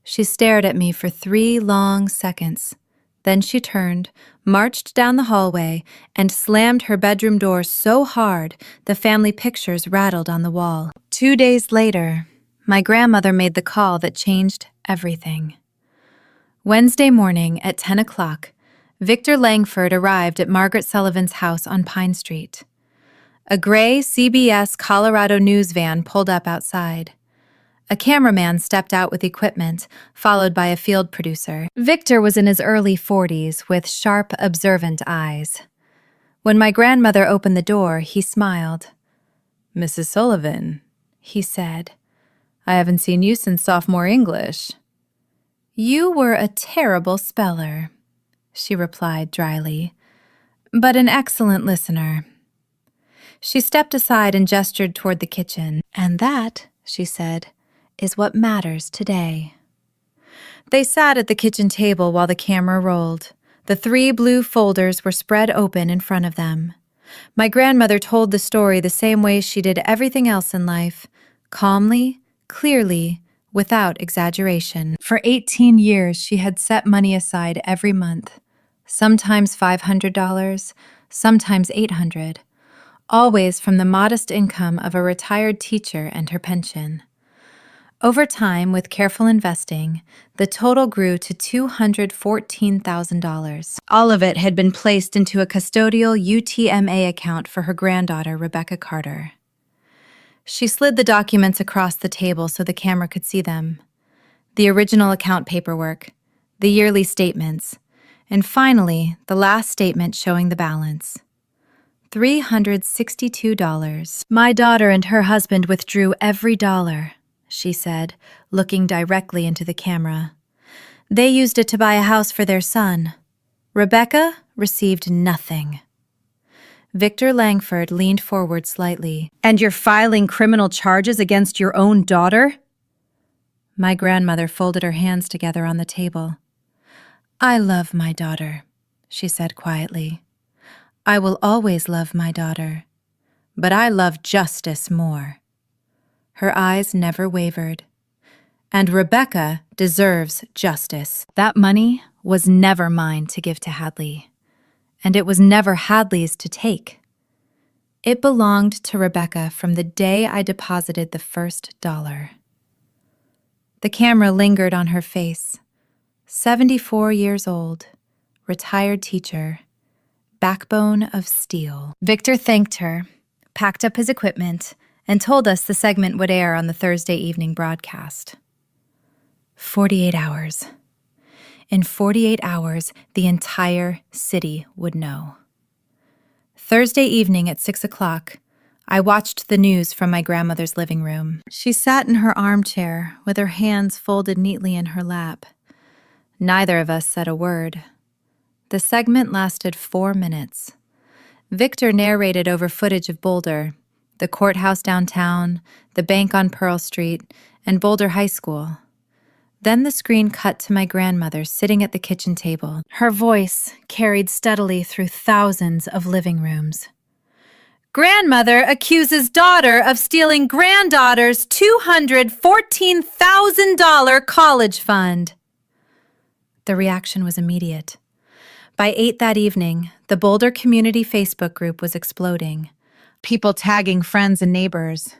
She stared at me for 3 long seconds. Then she turned, marched down the hallway, and slammed her bedroom door so hard the family pictures rattled on the wall. 2 days later, my grandmother made the call that changed everything. Wednesday morning at 10 o'clock, Victor Langford arrived at Margaret Sullivan's house on Pine Street. A gray CBS Colorado news van pulled up outside. A cameraman stepped out with equipment, followed by a field producer. Victor was in his early 40s with sharp, observant eyes. When my grandmother opened the door, he smiled. "Mrs. Sullivan," he said, "I haven't seen you since sophomore English." "You were a terrible speller," she replied dryly, "but an excellent listener." She stepped aside and gestured toward the kitchen. "And that," she said, "is what matters today." They sat at the kitchen table while the camera rolled. The 3 blue folders were spread open in front of them. My grandmother told the story the same way she did everything else in life, calmly, clearly, without exaggeration. For 18 years, she had set money aside every month, sometimes $500, sometimes $800, always from the modest income of a retired teacher and her pension. Over time, with careful investing, the total grew to $214,000. All of it had been placed into a custodial UTMA account for her granddaughter, Rebecca Carter. She slid the documents across the table so the camera could see them. The original account paperwork, the yearly statements, and finally, the last statement showing the balance. $362. "My daughter and her husband withdrew every dollar," she said, looking directly into the camera. "They used it to buy a house for their son. Rebecca received nothing." Victor Langford leaned forward slightly. "And you're filing criminal charges against your own daughter?" My grandmother folded her hands together on the table. "I love my daughter," she said quietly. "I will always love my daughter, but I love justice more." Her eyes never wavered. "And Rebecca deserves justice. That money was never mine to give to Hadley, and it was never Hadley's to take. It belonged to Rebecca from the day I deposited the first dollar." The camera lingered on her face. 74 years old, retired teacher, backbone of steel. Victor thanked her, packed up his equipment, and told us the segment would air on the Thursday evening broadcast. 48 hours. In 48 hours, the entire city would know. Thursday evening at 6 o'clock, I watched the news from my grandmother's living room. She sat in her armchair with her hands folded neatly in her lap. Neither of us said a word. The segment lasted 4 minutes. Victor narrated over footage of Boulder, the courthouse downtown, the bank on Pearl Street, and Boulder High School. Then the screen cut to my grandmother sitting at the kitchen table. Her voice carried steadily through thousands of living rooms. Grandmother accuses daughter of stealing granddaughter's $214,000 college fund. The reaction was immediate. By 8 that evening, the Boulder Community Facebook group was exploding. People tagging friends and neighbors.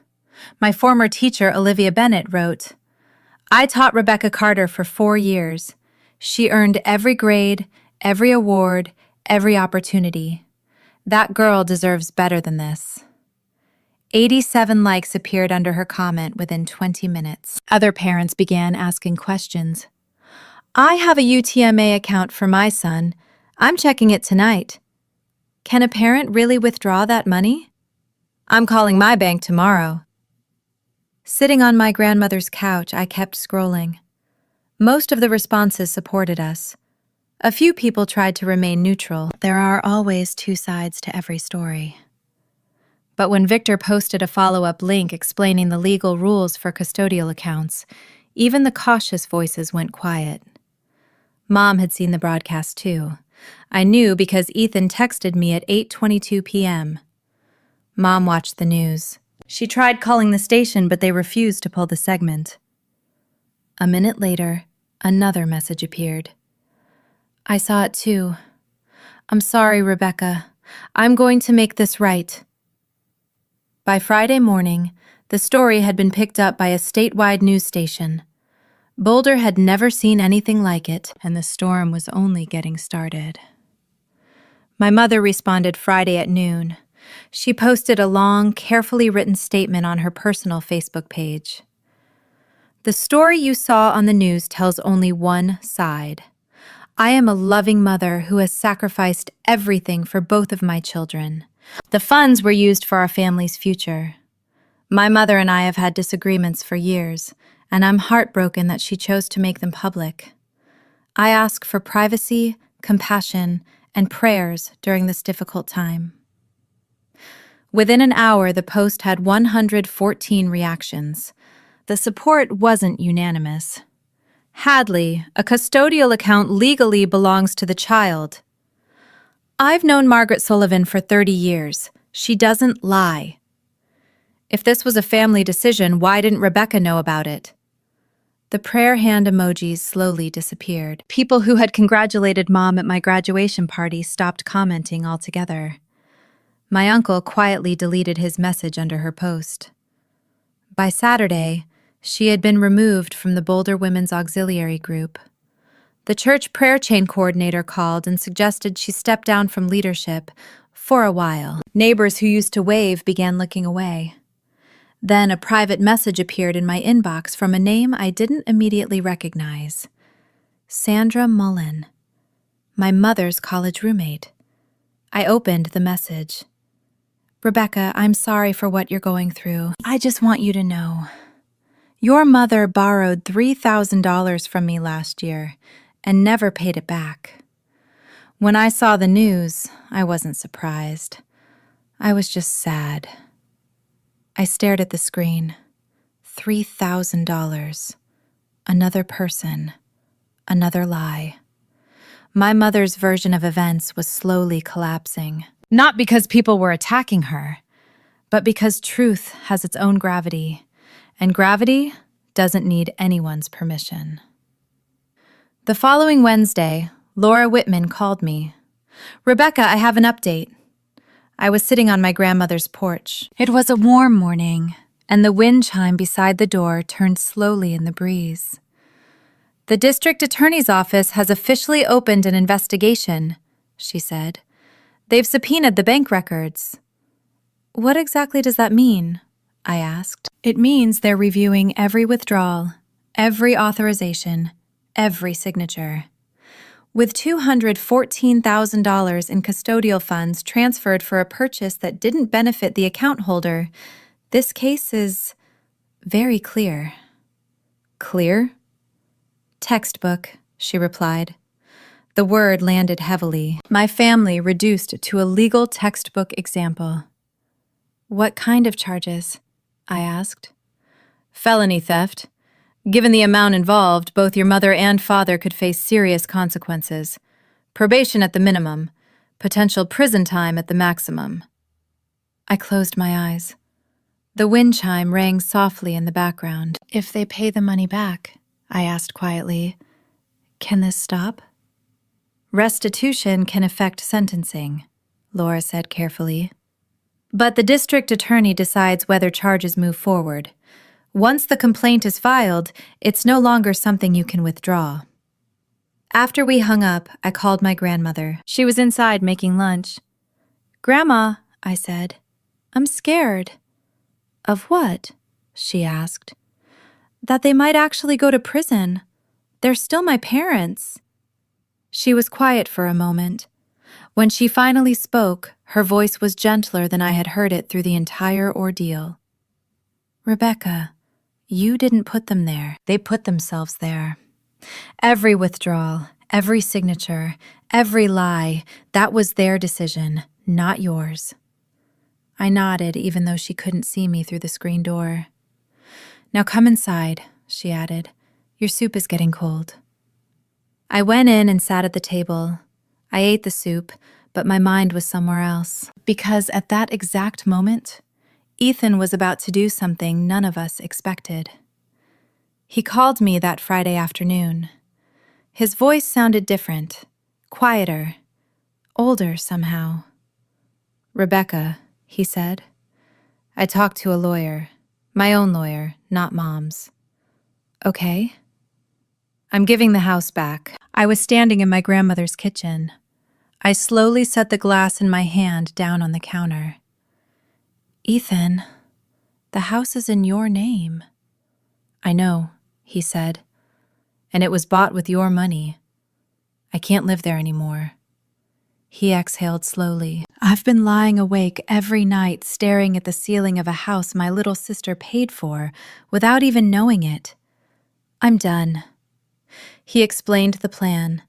My former teacher, Olivia Bennett, wrote, "I taught Rebecca Carter for 4 years. She earned every grade, every award, every opportunity. That girl deserves better than this." 87 likes appeared under her comment within 20 minutes. Other parents began asking questions. "I have a UTMA account for my son. I'm checking it tonight. Can a parent really withdraw that money? I'm calling my bank tomorrow." Sitting on my grandmother's couch, I kept scrolling. Most of the responses supported us. A few people tried to remain neutral. There are always two sides to every story. But when Victor posted a follow-up link explaining the legal rules for custodial accounts, even the cautious voices went quiet. Mom had seen the broadcast too. I knew because Ethan texted me at 8:22 p.m. Mom watched the news. She tried calling the station, but they refused to pull the segment. A minute later, another message appeared. "I saw it too. I'm sorry, Rebecca. I'm going to make this right." By Friday morning, the story had been picked up by a statewide news station. Boulder had never seen anything like it, and the storm was only getting started. My mother responded Friday at noon. She posted a long, carefully written statement on her personal Facebook page. "The story you saw on the news tells only one side. I am a loving mother who has sacrificed everything for both of my children. The funds were used for our family's future. My mother and I have had disagreements for years, and I'm heartbroken that she chose to make them public. I ask for privacy, compassion, and prayers during this difficult time." Within an hour, the post had 114 reactions. The support wasn't unanimous. "Hadley, a custodial account legally belongs to the child. I've known Margaret Sullivan for 30 years. She doesn't lie. If this was a family decision, why didn't Rebecca know about it?" The prayer hand emojis slowly disappeared. People who had congratulated Mom at my graduation party stopped commenting altogether. My uncle quietly deleted his message under her post. By Saturday, she had been removed from the Boulder Women's Auxiliary Group. The church prayer chain coordinator called and suggested she step down from leadership for a while. Neighbors who used to wave began looking away. Then a private message appeared in my inbox from a name I didn't immediately recognize. Sandra Mullen, my mother's college roommate. I opened the message. "Rebecca, I'm sorry for what you're going through. I just want you to know. Your mother borrowed $3,000 from me last year and never paid it back. When I saw the news, I wasn't surprised. I was just sad." I stared at the screen. $3,000. Another person. Another lie. My mother's version of events was slowly collapsing. Not because people were attacking her, but because truth has its own gravity, and gravity doesn't need anyone's permission. The following Wednesday, Laura Whitman called me. "Rebecca, I have an update." I was sitting on my grandmother's porch. It was a warm morning, and the wind chime beside the door turned slowly in the breeze. "The district attorney's office has officially opened an investigation," she said. "They've subpoenaed the bank records." What exactly does that mean? I asked. It means they're reviewing every withdrawal, every authorization, every signature. With $214,000 in custodial funds transferred for a purchase that didn't benefit the account holder, this case is very clear. Clear? Textbook, she replied. The word landed heavily. My family reduced to a legal textbook example. What kind of charges? I asked. Felony theft. Given the amount involved, both your mother and father could face serious consequences. Probation at the minimum, potential prison time at the maximum. I closed my eyes. The wind chime rang softly in the background. If they pay the money back, I asked quietly, can this stop? Restitution can affect sentencing, Laura said carefully. But the district attorney decides whether charges move forward. Once the complaint is filed, it's no longer something you can withdraw. After we hung up, I called my grandmother. She was inside making lunch. Grandma, I said, I'm scared. Of what? She asked. That they might actually go to prison. They're still my parents. She was quiet for a moment. When she finally spoke, her voice was gentler than I had heard it through the entire ordeal. Rebecca, you didn't put them there. They put themselves there. Every withdrawal, every signature, every lie, that was their decision, not yours. I nodded, even though she couldn't see me through the screen door. Now come inside, she added. Your soup is getting cold. I went in and sat at the table. I ate the soup, but my mind was somewhere else. Because at that exact moment, Ethan was about to do something none of us expected. He called me that Friday afternoon. His voice sounded different, quieter, older somehow. Rebecca, he said. I talked to a lawyer, my own lawyer, not Mom's. Okay. I'm giving the house back. I was standing in my grandmother's kitchen. I slowly set the glass in my hand down on the counter. Ethan, the house is in your name. I know, he said. And it was bought with your money. I can't live there anymore. He exhaled slowly. I've been lying awake every night staring at the ceiling of a house my little sister paid for without even knowing it. I'm done. He explained the plan.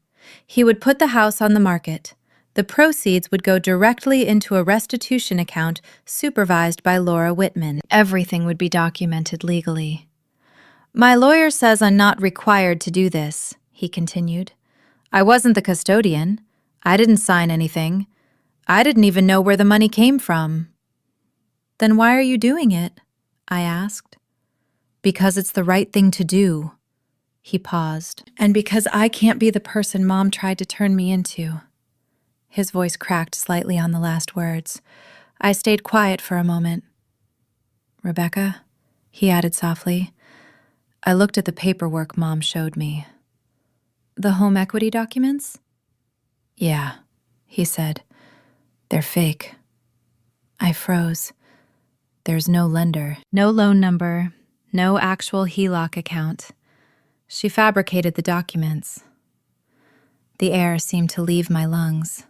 He would put the house on the market. The proceeds would go directly into a restitution account supervised by Laura Whitman. Everything would be documented legally. My lawyer says I'm not required to do this, he continued. I wasn't the custodian. I didn't sign anything. I didn't even know where the money came from. Then why are you doing it? I asked. Because it's the right thing to do. He paused. And because I can't be the person Mom tried to turn me into. His voice cracked slightly on the last words. I stayed quiet for a moment. Rebecca, he added softly, I looked at the paperwork Mom showed me. The home equity documents? Yeah, he said. They're fake. I froze. There's no lender, no loan number, no actual HELOC account. She fabricated the documents. The air seemed to leave my lungs.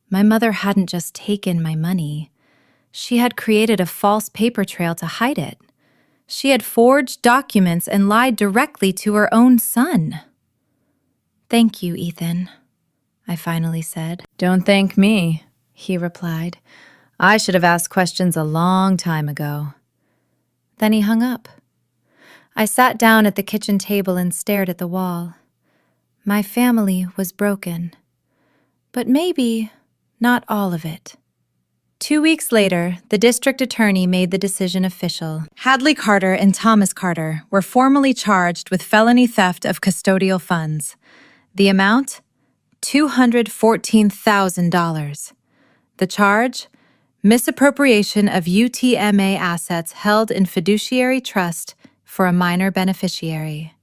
My mother hadn't just taken my money. She had created a false paper trail to hide it. She had forged documents and lied directly to her own son. Thank you, Ethan, I finally said. Don't thank me, he replied. I should have asked questions a long time ago. Then he hung up. I sat down at the kitchen table and stared at the wall. My family was broken. But maybe not all of it. 2 weeks later, the district attorney made the decision official. Hadley Carter and Thomas Carter were formally charged with felony theft of custodial funds. The amount? $214,000. The charge? Misappropriation of UTMA assets held in fiduciary trust for a minor beneficiary.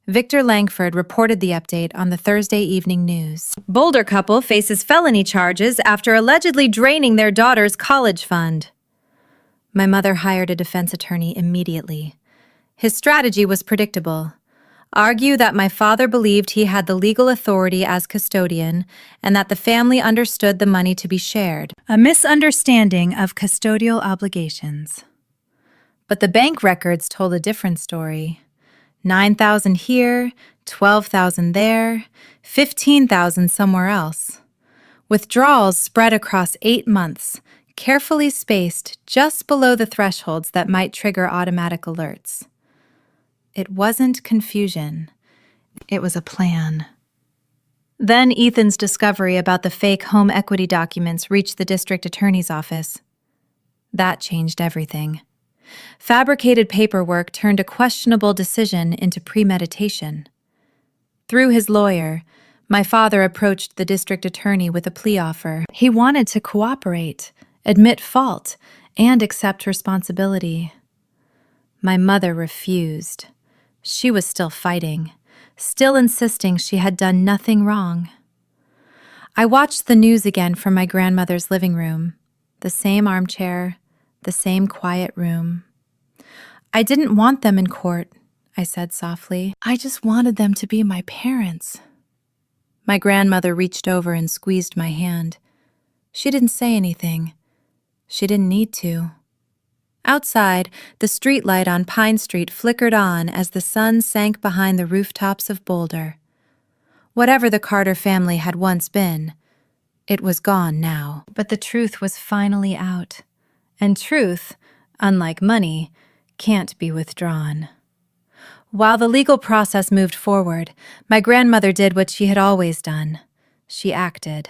Victor Langford reported the update on the Thursday Evening News. Boulder couple faces felony charges after allegedly draining their daughter's college fund. My mother hired a defense attorney immediately. His strategy was predictable. Argue that my father believed he had the legal authority as custodian and that the family understood the money to be shared, a misunderstanding of custodial obligations. But the bank records told a different story. 9,000 here, 12,000 there, 15,000 somewhere else. Withdrawals spread across 8 months, carefully spaced just below the thresholds that might trigger automatic alerts. It wasn't confusion. It was a plan. Then Ethan's discovery about the fake home equity documents reached the district attorney's office. That changed everything. Fabricated paperwork turned a questionable decision into premeditation. Through his lawyer, my father approached the district attorney with a plea offer. He wanted to cooperate, admit fault, and accept responsibility. My mother refused. She was still fighting, still insisting she had done nothing wrong. I watched the news again from my grandmother's living room, the same armchair, the same quiet room. I didn't want them in court, I said softly. I just wanted them to be my parents. My grandmother reached over and squeezed my hand. She didn't say anything. She didn't need to. Outside, the streetlight on Pine Street flickered on as the sun sank behind the rooftops of Boulder. Whatever the Carter family had once been, it was gone now. But the truth was finally out. And truth, unlike money, can't be withdrawn. While the legal process moved forward, my grandmother did what she had always done. She acted.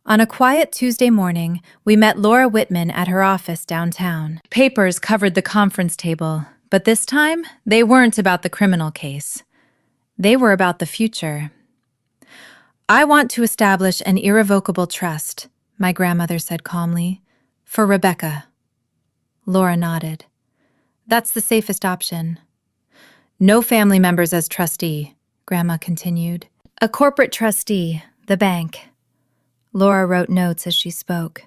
On a quiet Tuesday morning, we met Laura Whitman at her office downtown. Papers covered the conference table, but this time, they weren't about the criminal case. They were about the future. I want to establish an irrevocable trust, my grandmother said calmly, for Rebecca. Laura nodded. That's the safest option. No family members as trustee, Grandma continued. A corporate trustee, the bank. Laura wrote notes as she spoke.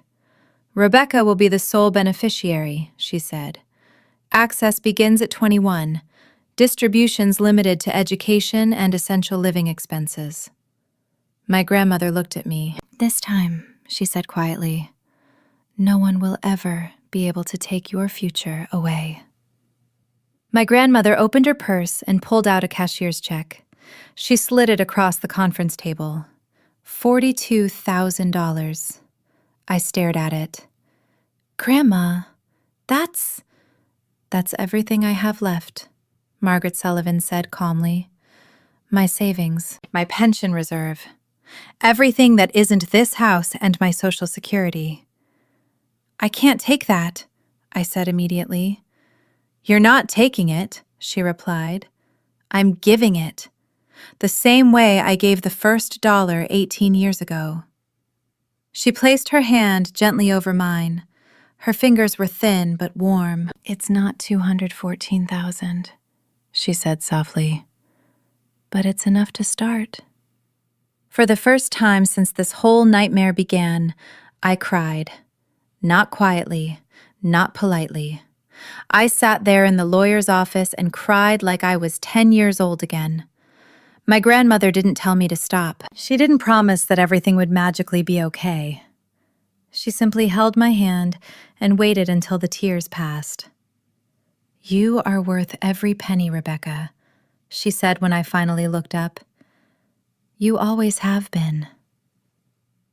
Rebecca will be the sole beneficiary, she said. Access begins at 21. Distributions limited to education and essential living expenses. My grandmother looked at me. This time, she said quietly, no one will ever be able to take your future away. My grandmother opened her purse and pulled out a cashier's check. She slid it across the conference table. $42,000. I stared at it. Grandma, that's everything I have left, Margaret Sullivan said calmly. My savings, my pension reserve, everything that isn't this house and my Social Security. I can't take that, I said immediately. You're not taking it, she replied. I'm giving it. The same way I gave the first dollar 18 years ago. She placed her hand gently over mine. Her fingers were thin but warm. It's not $214,000, she said softly. But it's enough to start. For the first time since this whole nightmare began, I cried. Not quietly, not politely. I sat there in the lawyer's office and cried like I was 10 years old again. My grandmother didn't tell me to stop. She didn't promise that everything would magically be okay. She simply held my hand and waited until the tears passed. You are worth every penny, Rebecca, she said when I finally looked up. You always have been.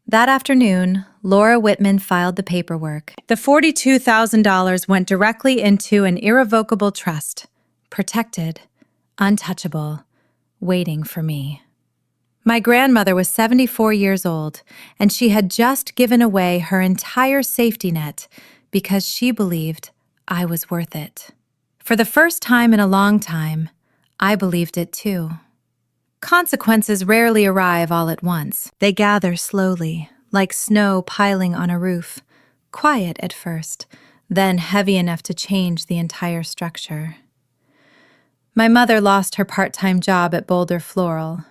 That afternoon, Laura Whitman filed the paperwork. The $42,000 went directly into an irrevocable trust, protected, untouchable, waiting for me. My grandmother was 74 years old, and she had just given away her entire safety net because she believed I was worth it. For the first time in a long time, I believed it too. Consequences rarely arrive all at once. They gather slowly, like snow piling on a roof, quiet at first, then heavy enough to change the entire structure. My mother lost her part-time job at Boulder Floral.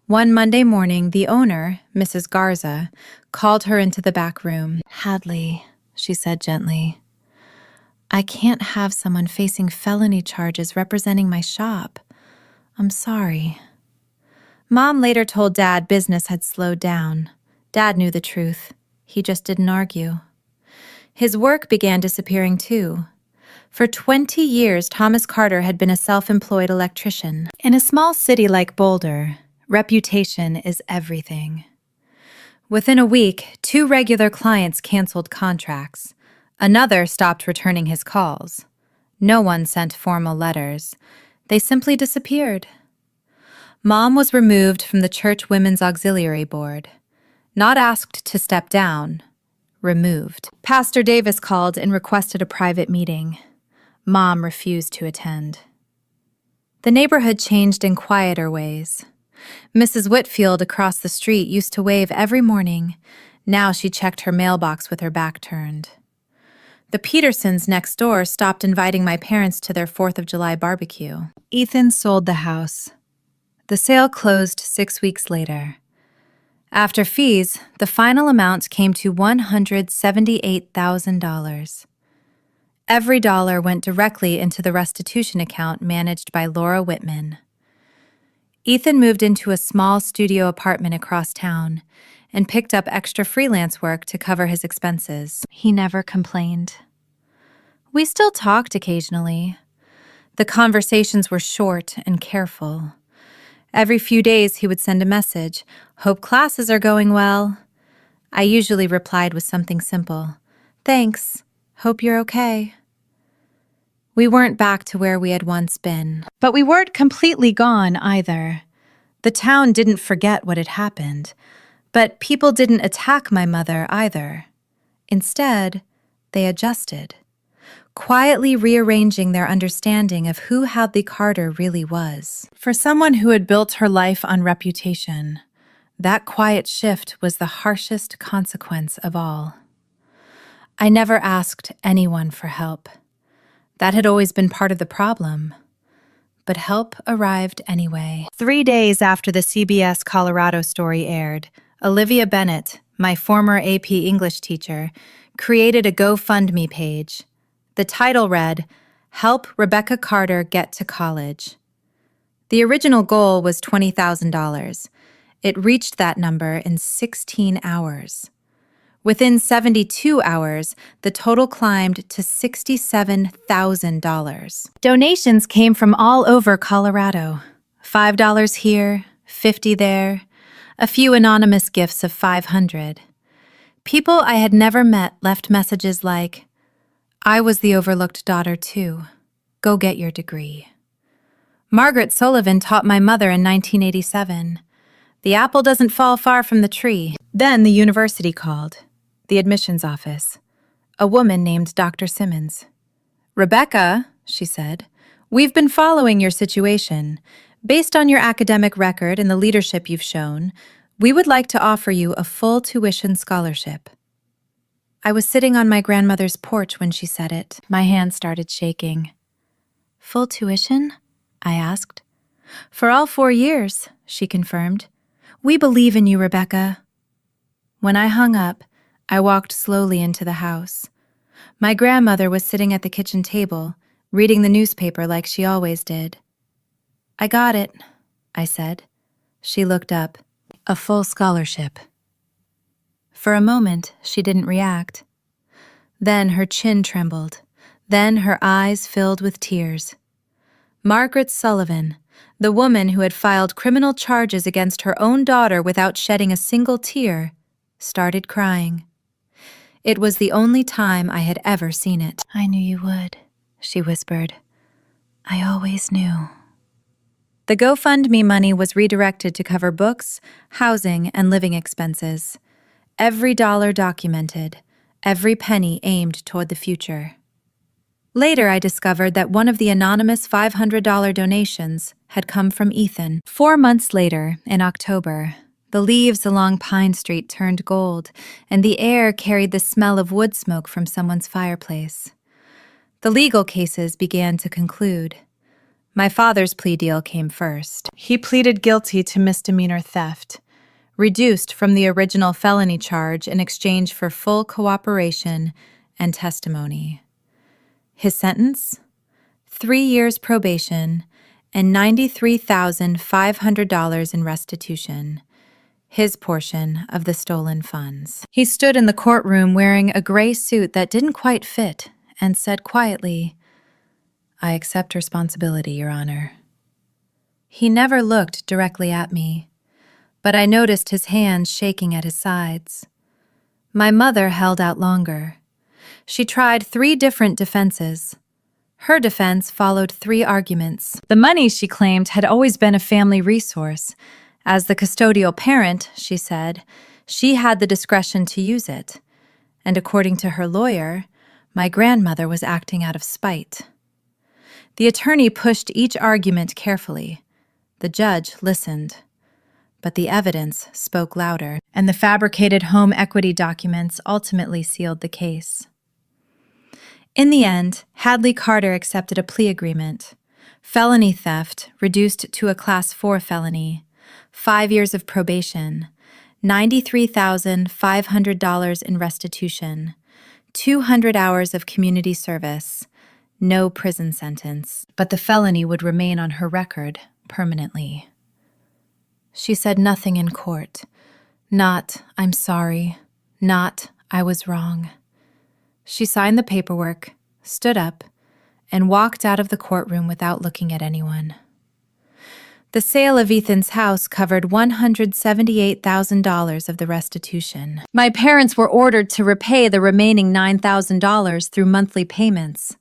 One Monday morning, the owner, Mrs. Garza, called her into the back room. Hadley, she said gently, I can't have someone facing felony charges representing my shop. I'm sorry. Mom later told Dad business had slowed down. Dad knew the truth. He just didn't argue. His work began disappearing too. For 20 years, Thomas Carter had been a self-employed electrician. In a small city like Boulder, reputation is everything. Within a week, 2 regular clients canceled contracts. Another stopped returning his calls. No one sent formal letters. They simply disappeared. Mom was removed from the Church Women's Auxiliary Board. Not asked to step down, removed. Pastor Davis called and requested a private meeting. Mom refused to attend. The neighborhood changed in quieter ways. Mrs. Whitfield across the street used to wave every morning. Now she checked her mailbox with her back turned. The Petersons next door stopped inviting my parents to their 4th of July barbecue. Ethan sold the house. The sale closed 6 weeks later. After fees, the final amount came to $178,000. Every dollar went directly into the restitution account managed by Laura Whitman. Ethan moved into a small studio apartment across town and picked up extra freelance work to cover his expenses. He never complained. We still talked occasionally. The conversations were short and careful. Every few days he would send a message, "Hope classes are going well." I usually replied with something simple, "Thanks, hope you're okay." We weren't back to where we had once been. But we weren't completely gone either. The town didn't forget what had happened, but people didn't attack my mother either. Instead, they adjusted, quietly rearranging their understanding of who Hadley Carter really was. For someone who had built her life on reputation, that quiet shift was the harshest consequence of all. I never asked anyone for help. That had always been part of the problem. But help arrived anyway. 3 days after the CBS Colorado story aired, Olivia Bennett, my former AP English teacher, created a GoFundMe page. The title read, "Help Rebecca Carter Get to College." The original goal was $20,000. It reached that number in 16 hours. Within 72 hours, the total climbed to $67,000. Donations came from all over Colorado. $5 here, $50 there, a few anonymous gifts of $500. People I had never met left messages like, "I was the overlooked daughter too. Go get your degree." Margaret Sullivan taught my mother in 1987. The apple doesn't fall far from the tree. Then the university called. The admissions office. A woman named Dr. Simmons. "Rebecca," she said, "we've been following your situation. Based on your academic record and the leadership you've shown, we would like to offer you a full tuition scholarship." I was sitting on my grandmother's porch when she said it. My hand started shaking. "Full tuition?" I asked. "For all 4 years," she confirmed. "We believe in you, Rebecca." When I hung up, I walked slowly into the house. My grandmother was sitting at the kitchen table, reading the newspaper like she always did. "I got it," I said. She looked up. "A full scholarship." For a moment, she didn't react. Then her chin trembled. Then her eyes filled with tears. Margaret Sullivan, the woman who had filed criminal charges against her own daughter without shedding a single tear, started crying. It was the only time I had ever seen it. "I knew you would," she whispered. "I always knew." The GoFundMe money was redirected to cover books, housing, and living expenses. Every dollar documented, every penny aimed toward the future. Later, I discovered that one of the anonymous $500 donations had come from Ethan. 4 months later, in October, the leaves along Pine Street turned gold, and the air carried the smell of wood smoke from someone's fireplace. The legal cases began to conclude. My father's plea deal came first. He pleaded guilty to misdemeanor theft, reduced from the original felony charge in exchange for full cooperation and testimony. His sentence? 3 years probation and $93,500 in restitution, his portion of the stolen funds. He stood in the courtroom wearing a gray suit that didn't quite fit and said quietly, "I accept responsibility, Your Honor." He never looked directly at me, but I noticed his hands shaking at his sides. My mother held out longer. She tried 3 different defenses. Her defense followed 3 arguments. The money, she claimed, had always been a family resource. As the custodial parent, she said, she had the discretion to use it. And according to her lawyer, my grandmother was acting out of spite. The attorney pushed each argument carefully. The judge listened. But the evidence spoke louder, and the fabricated home equity documents ultimately sealed the case. In the end, Hadley Carter accepted a plea agreement. Felony theft reduced to a Class 4 felony, 5 years of probation, $93,500 in restitution, 200 hours of community service, no prison sentence. But the felony would remain on her record permanently. She said nothing in court. Not, "I'm sorry," not, "I was wrong." She signed the paperwork, stood up, and walked out of the courtroom without looking at anyone. The sale of Ethan's house covered $178,000 of the restitution. My parents were ordered to repay the remaining $9,000 through monthly payments.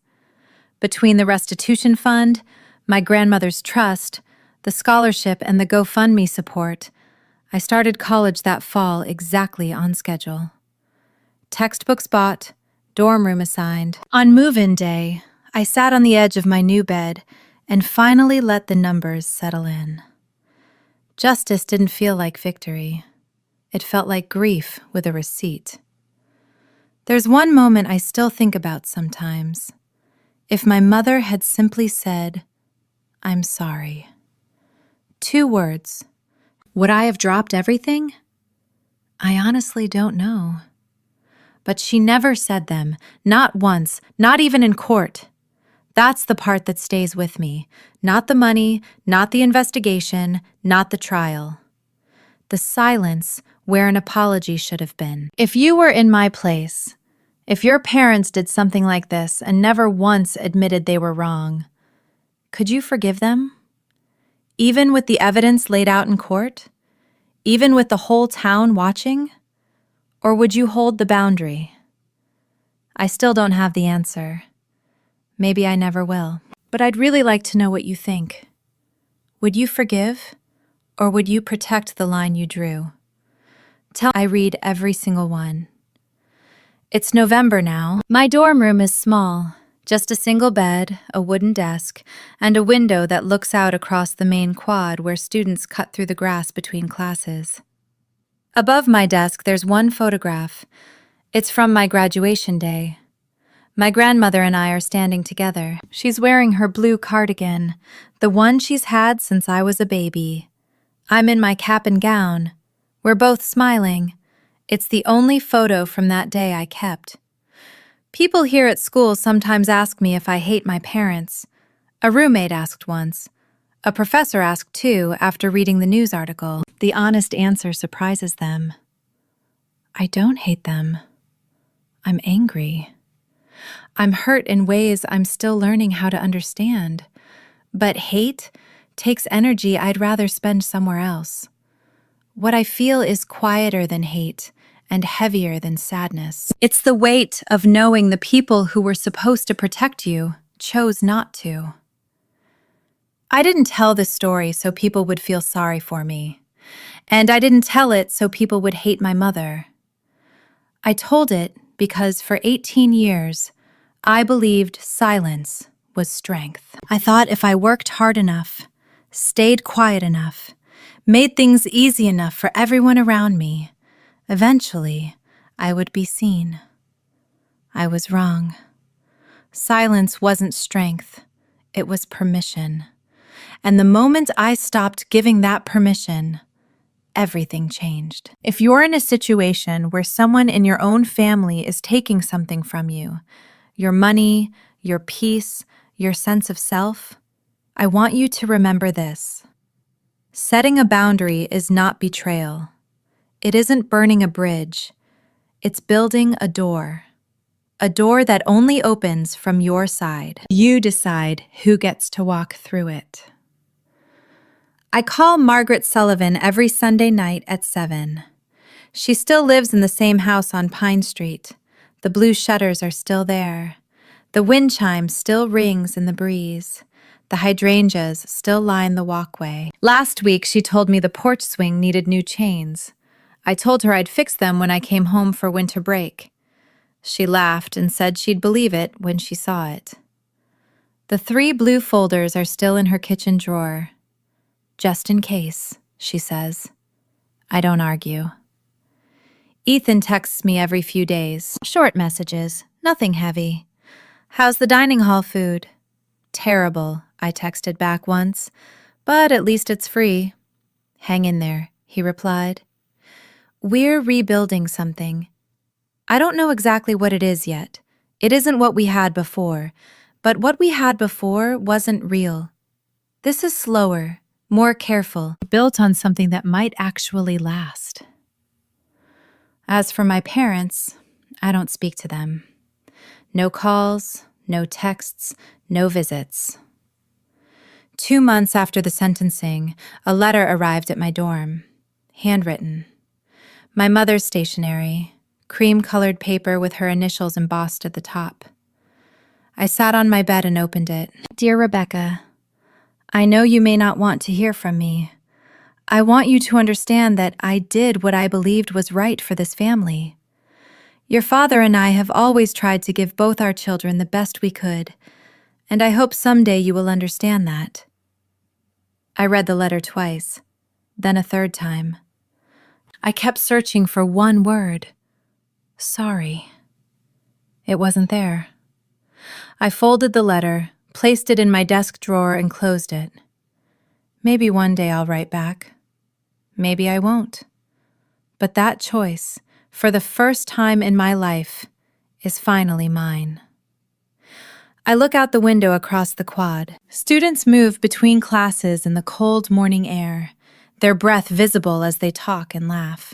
Between the restitution fund, my grandmother's trust, the scholarship, and the GoFundMe support, I started college that fall exactly on schedule. Textbooks bought, dorm room assigned. On move-in day, I sat on the edge of my new bed and finally let the numbers settle in. Justice didn't feel like victory. It felt like grief with a receipt. There's one moment I still think about sometimes. If my mother had simply said, "I'm sorry." 2 words. Would I have dropped everything? I honestly don't know. But she never said them, not once, not even in court. That's the part that stays with me. Not the money, not the investigation, not the trial. The silence where an apology should have been. If you were in my place, if your parents did something like this and never once admitted they were wrong, could you forgive them? Even with the evidence laid out in court? Even with the whole town watching? Or would you hold the boundary? I still don't have the answer. Maybe I never will. But I'd really like to know what you think. Would you forgive? Or would you protect the line you drew? I read every single one. It's November now. My dorm room is small. Just a single bed, a wooden desk, and a window that looks out across the main quad where students cut through the grass between classes. Above my desk, there's one photograph. It's from my graduation day. My grandmother and I are standing together. She's wearing her blue cardigan, the one she's had since I was a baby. I'm in my cap and gown. We're both smiling. It's the only photo from that day I kept. People here at school sometimes ask me if I hate my parents. A roommate asked once. A professor asked too after reading the news article. The honest answer surprises them. I don't hate them. I'm angry. I'm hurt in ways I'm still learning how to understand. But hate takes energy I'd rather spend somewhere else. What I feel is quieter than hate and heavier than sadness. It's the weight of knowing the people who were supposed to protect you chose not to. I didn't tell this story so people would feel sorry for me, and I didn't tell it so people would hate my mother. I told it because for 18 years, I believed silence was strength. I thought if I worked hard enough, stayed quiet enough, made things easy enough for everyone around me, eventually, I would be seen. I was wrong. Silence wasn't strength. It was permission. And the moment I stopped giving that permission, everything changed. If you're in a situation where someone in your own family is taking something from you, your money, your peace, your sense of self, I want you to remember this. Setting a boundary is not betrayal. It isn't burning a bridge. It's building a door that only opens from your side. You decide who gets to walk through it. I call Margaret Sullivan every Sunday night at 7. She still lives in the same house on Pine Street. The blue shutters are still there. The wind chime still rings in the breeze. The hydrangeas still line the walkway. Last week, she told me the porch swing needed new chains. I told her I'd fix them when I came home for winter break. She laughed and said she'd believe it when she saw it. The 3 blue folders are still in her kitchen drawer. Just in case, she says. I don't argue. Ethan texts me every few days. Short messages, nothing heavy. How's the dining hall food? Terrible, I texted back once, but at least it's free. Hang in there, he replied. We're rebuilding something. I don't know exactly what it is yet. It isn't what we had before, but what we had before wasn't real. This is slower, more careful, built on something that might actually last. As for my parents, I don't speak to them. No calls, no texts, no visits. 2 months after the sentencing, a letter arrived at my dorm, handwritten. My mother's stationery, cream-colored paper with her initials embossed at the top. I sat on my bed and opened it. Dear Rebecca, I know you may not want to hear from me. I want you to understand that I did what I believed was right for this family. Your father and I have always tried to give both our children the best we could, and I hope someday you will understand that. I read the letter twice, then a third time. I kept searching for one word. Sorry. It wasn't there. I folded the letter, placed it in my desk drawer, and closed it. Maybe one day I'll write back. Maybe I won't. But that choice, for the first time in my life, is finally mine. I look out the window across the quad. Students move between classes in the cold morning air, their breath visible as they talk and laugh.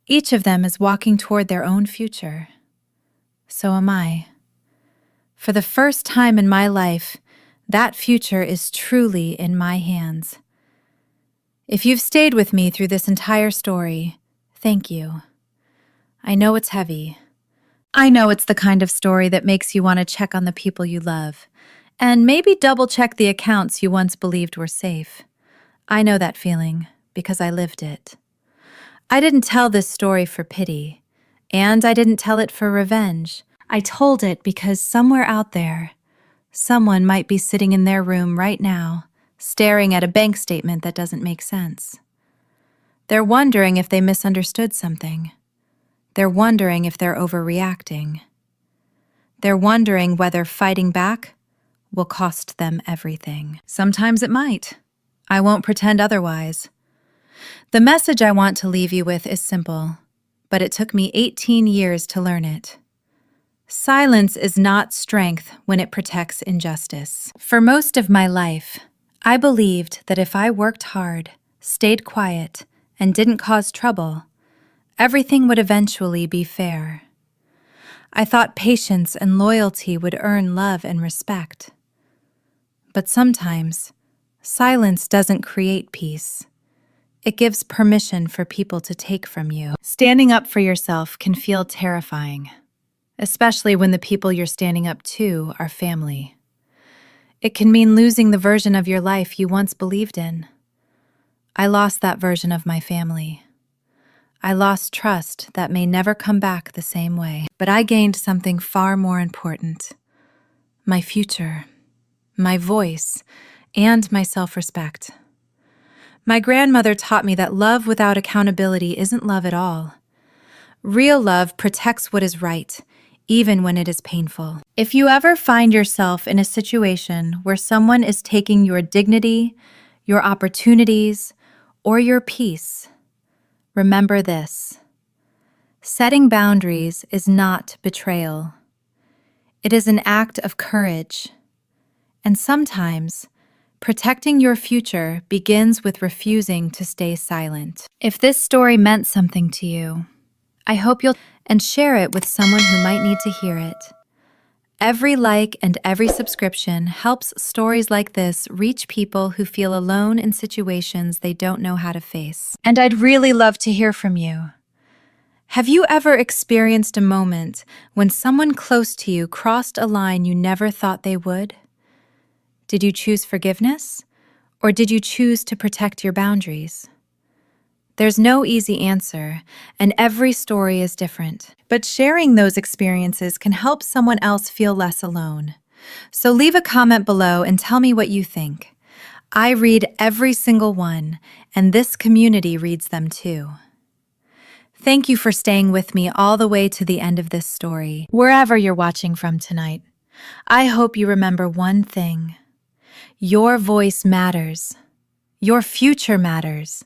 Each of them is walking toward their own future. So am I. For the first time in my life, that future is truly in my hands. If you've stayed with me through this entire story, thank you. I know it's heavy. I know it's the kind of story that makes you want to check on the people you love, and maybe double-check the accounts you once believed were safe. I know that feeling, because I lived it. I didn't tell this story for pity, and I didn't tell it for revenge. I told it because somewhere out there, someone might be sitting in their room right now, staring at a bank statement that doesn't make sense. They're wondering if they misunderstood something. They're wondering if they're overreacting. They're wondering whether fighting back will cost them everything. Sometimes it might. I won't pretend otherwise. The message I want to leave you with is simple, but it took me 18 years to learn it. Silence is not strength when it protects injustice. For most of my life, I believed that if I worked hard, stayed quiet, and didn't cause trouble, everything would eventually be fair. I thought patience and loyalty would earn love and respect. But sometimes, silence doesn't create peace. It gives permission for people to take from you. Standing up for yourself can feel terrifying, especially when the people you're standing up to are family. It can mean losing the version of your life you once believed in. I lost that version of my family. I lost trust that may never come back the same way. But I gained something far more important. My future, my voice, and my self-respect. My grandmother taught me that love without accountability isn't love at all. Real love protects what is right, even when it is painful. If you ever find yourself in a situation where someone is taking your dignity, your opportunities, or your peace, remember this. Setting boundaries is not betrayal. It is an act of courage. And sometimes, protecting your future begins with refusing to stay silent. If this story meant something to you, I hope you'll and share it with someone who might need to hear it. Every like and every subscription helps stories like this reach people who feel alone in situations they don't know how to face. And I'd really love to hear from you. Have you ever experienced a moment when someone close to you crossed a line you never thought they would? Did you choose forgiveness, or did you choose to protect your boundaries? There's no easy answer, and every story is different. But sharing those experiences can help someone else feel less alone. So leave a comment below and tell me what you think. I read every single one, and this community reads them too. Thank you for staying with me all the way to the end of this story, wherever you're watching from tonight. I hope you remember one thing. Your voice matters. Your future matters.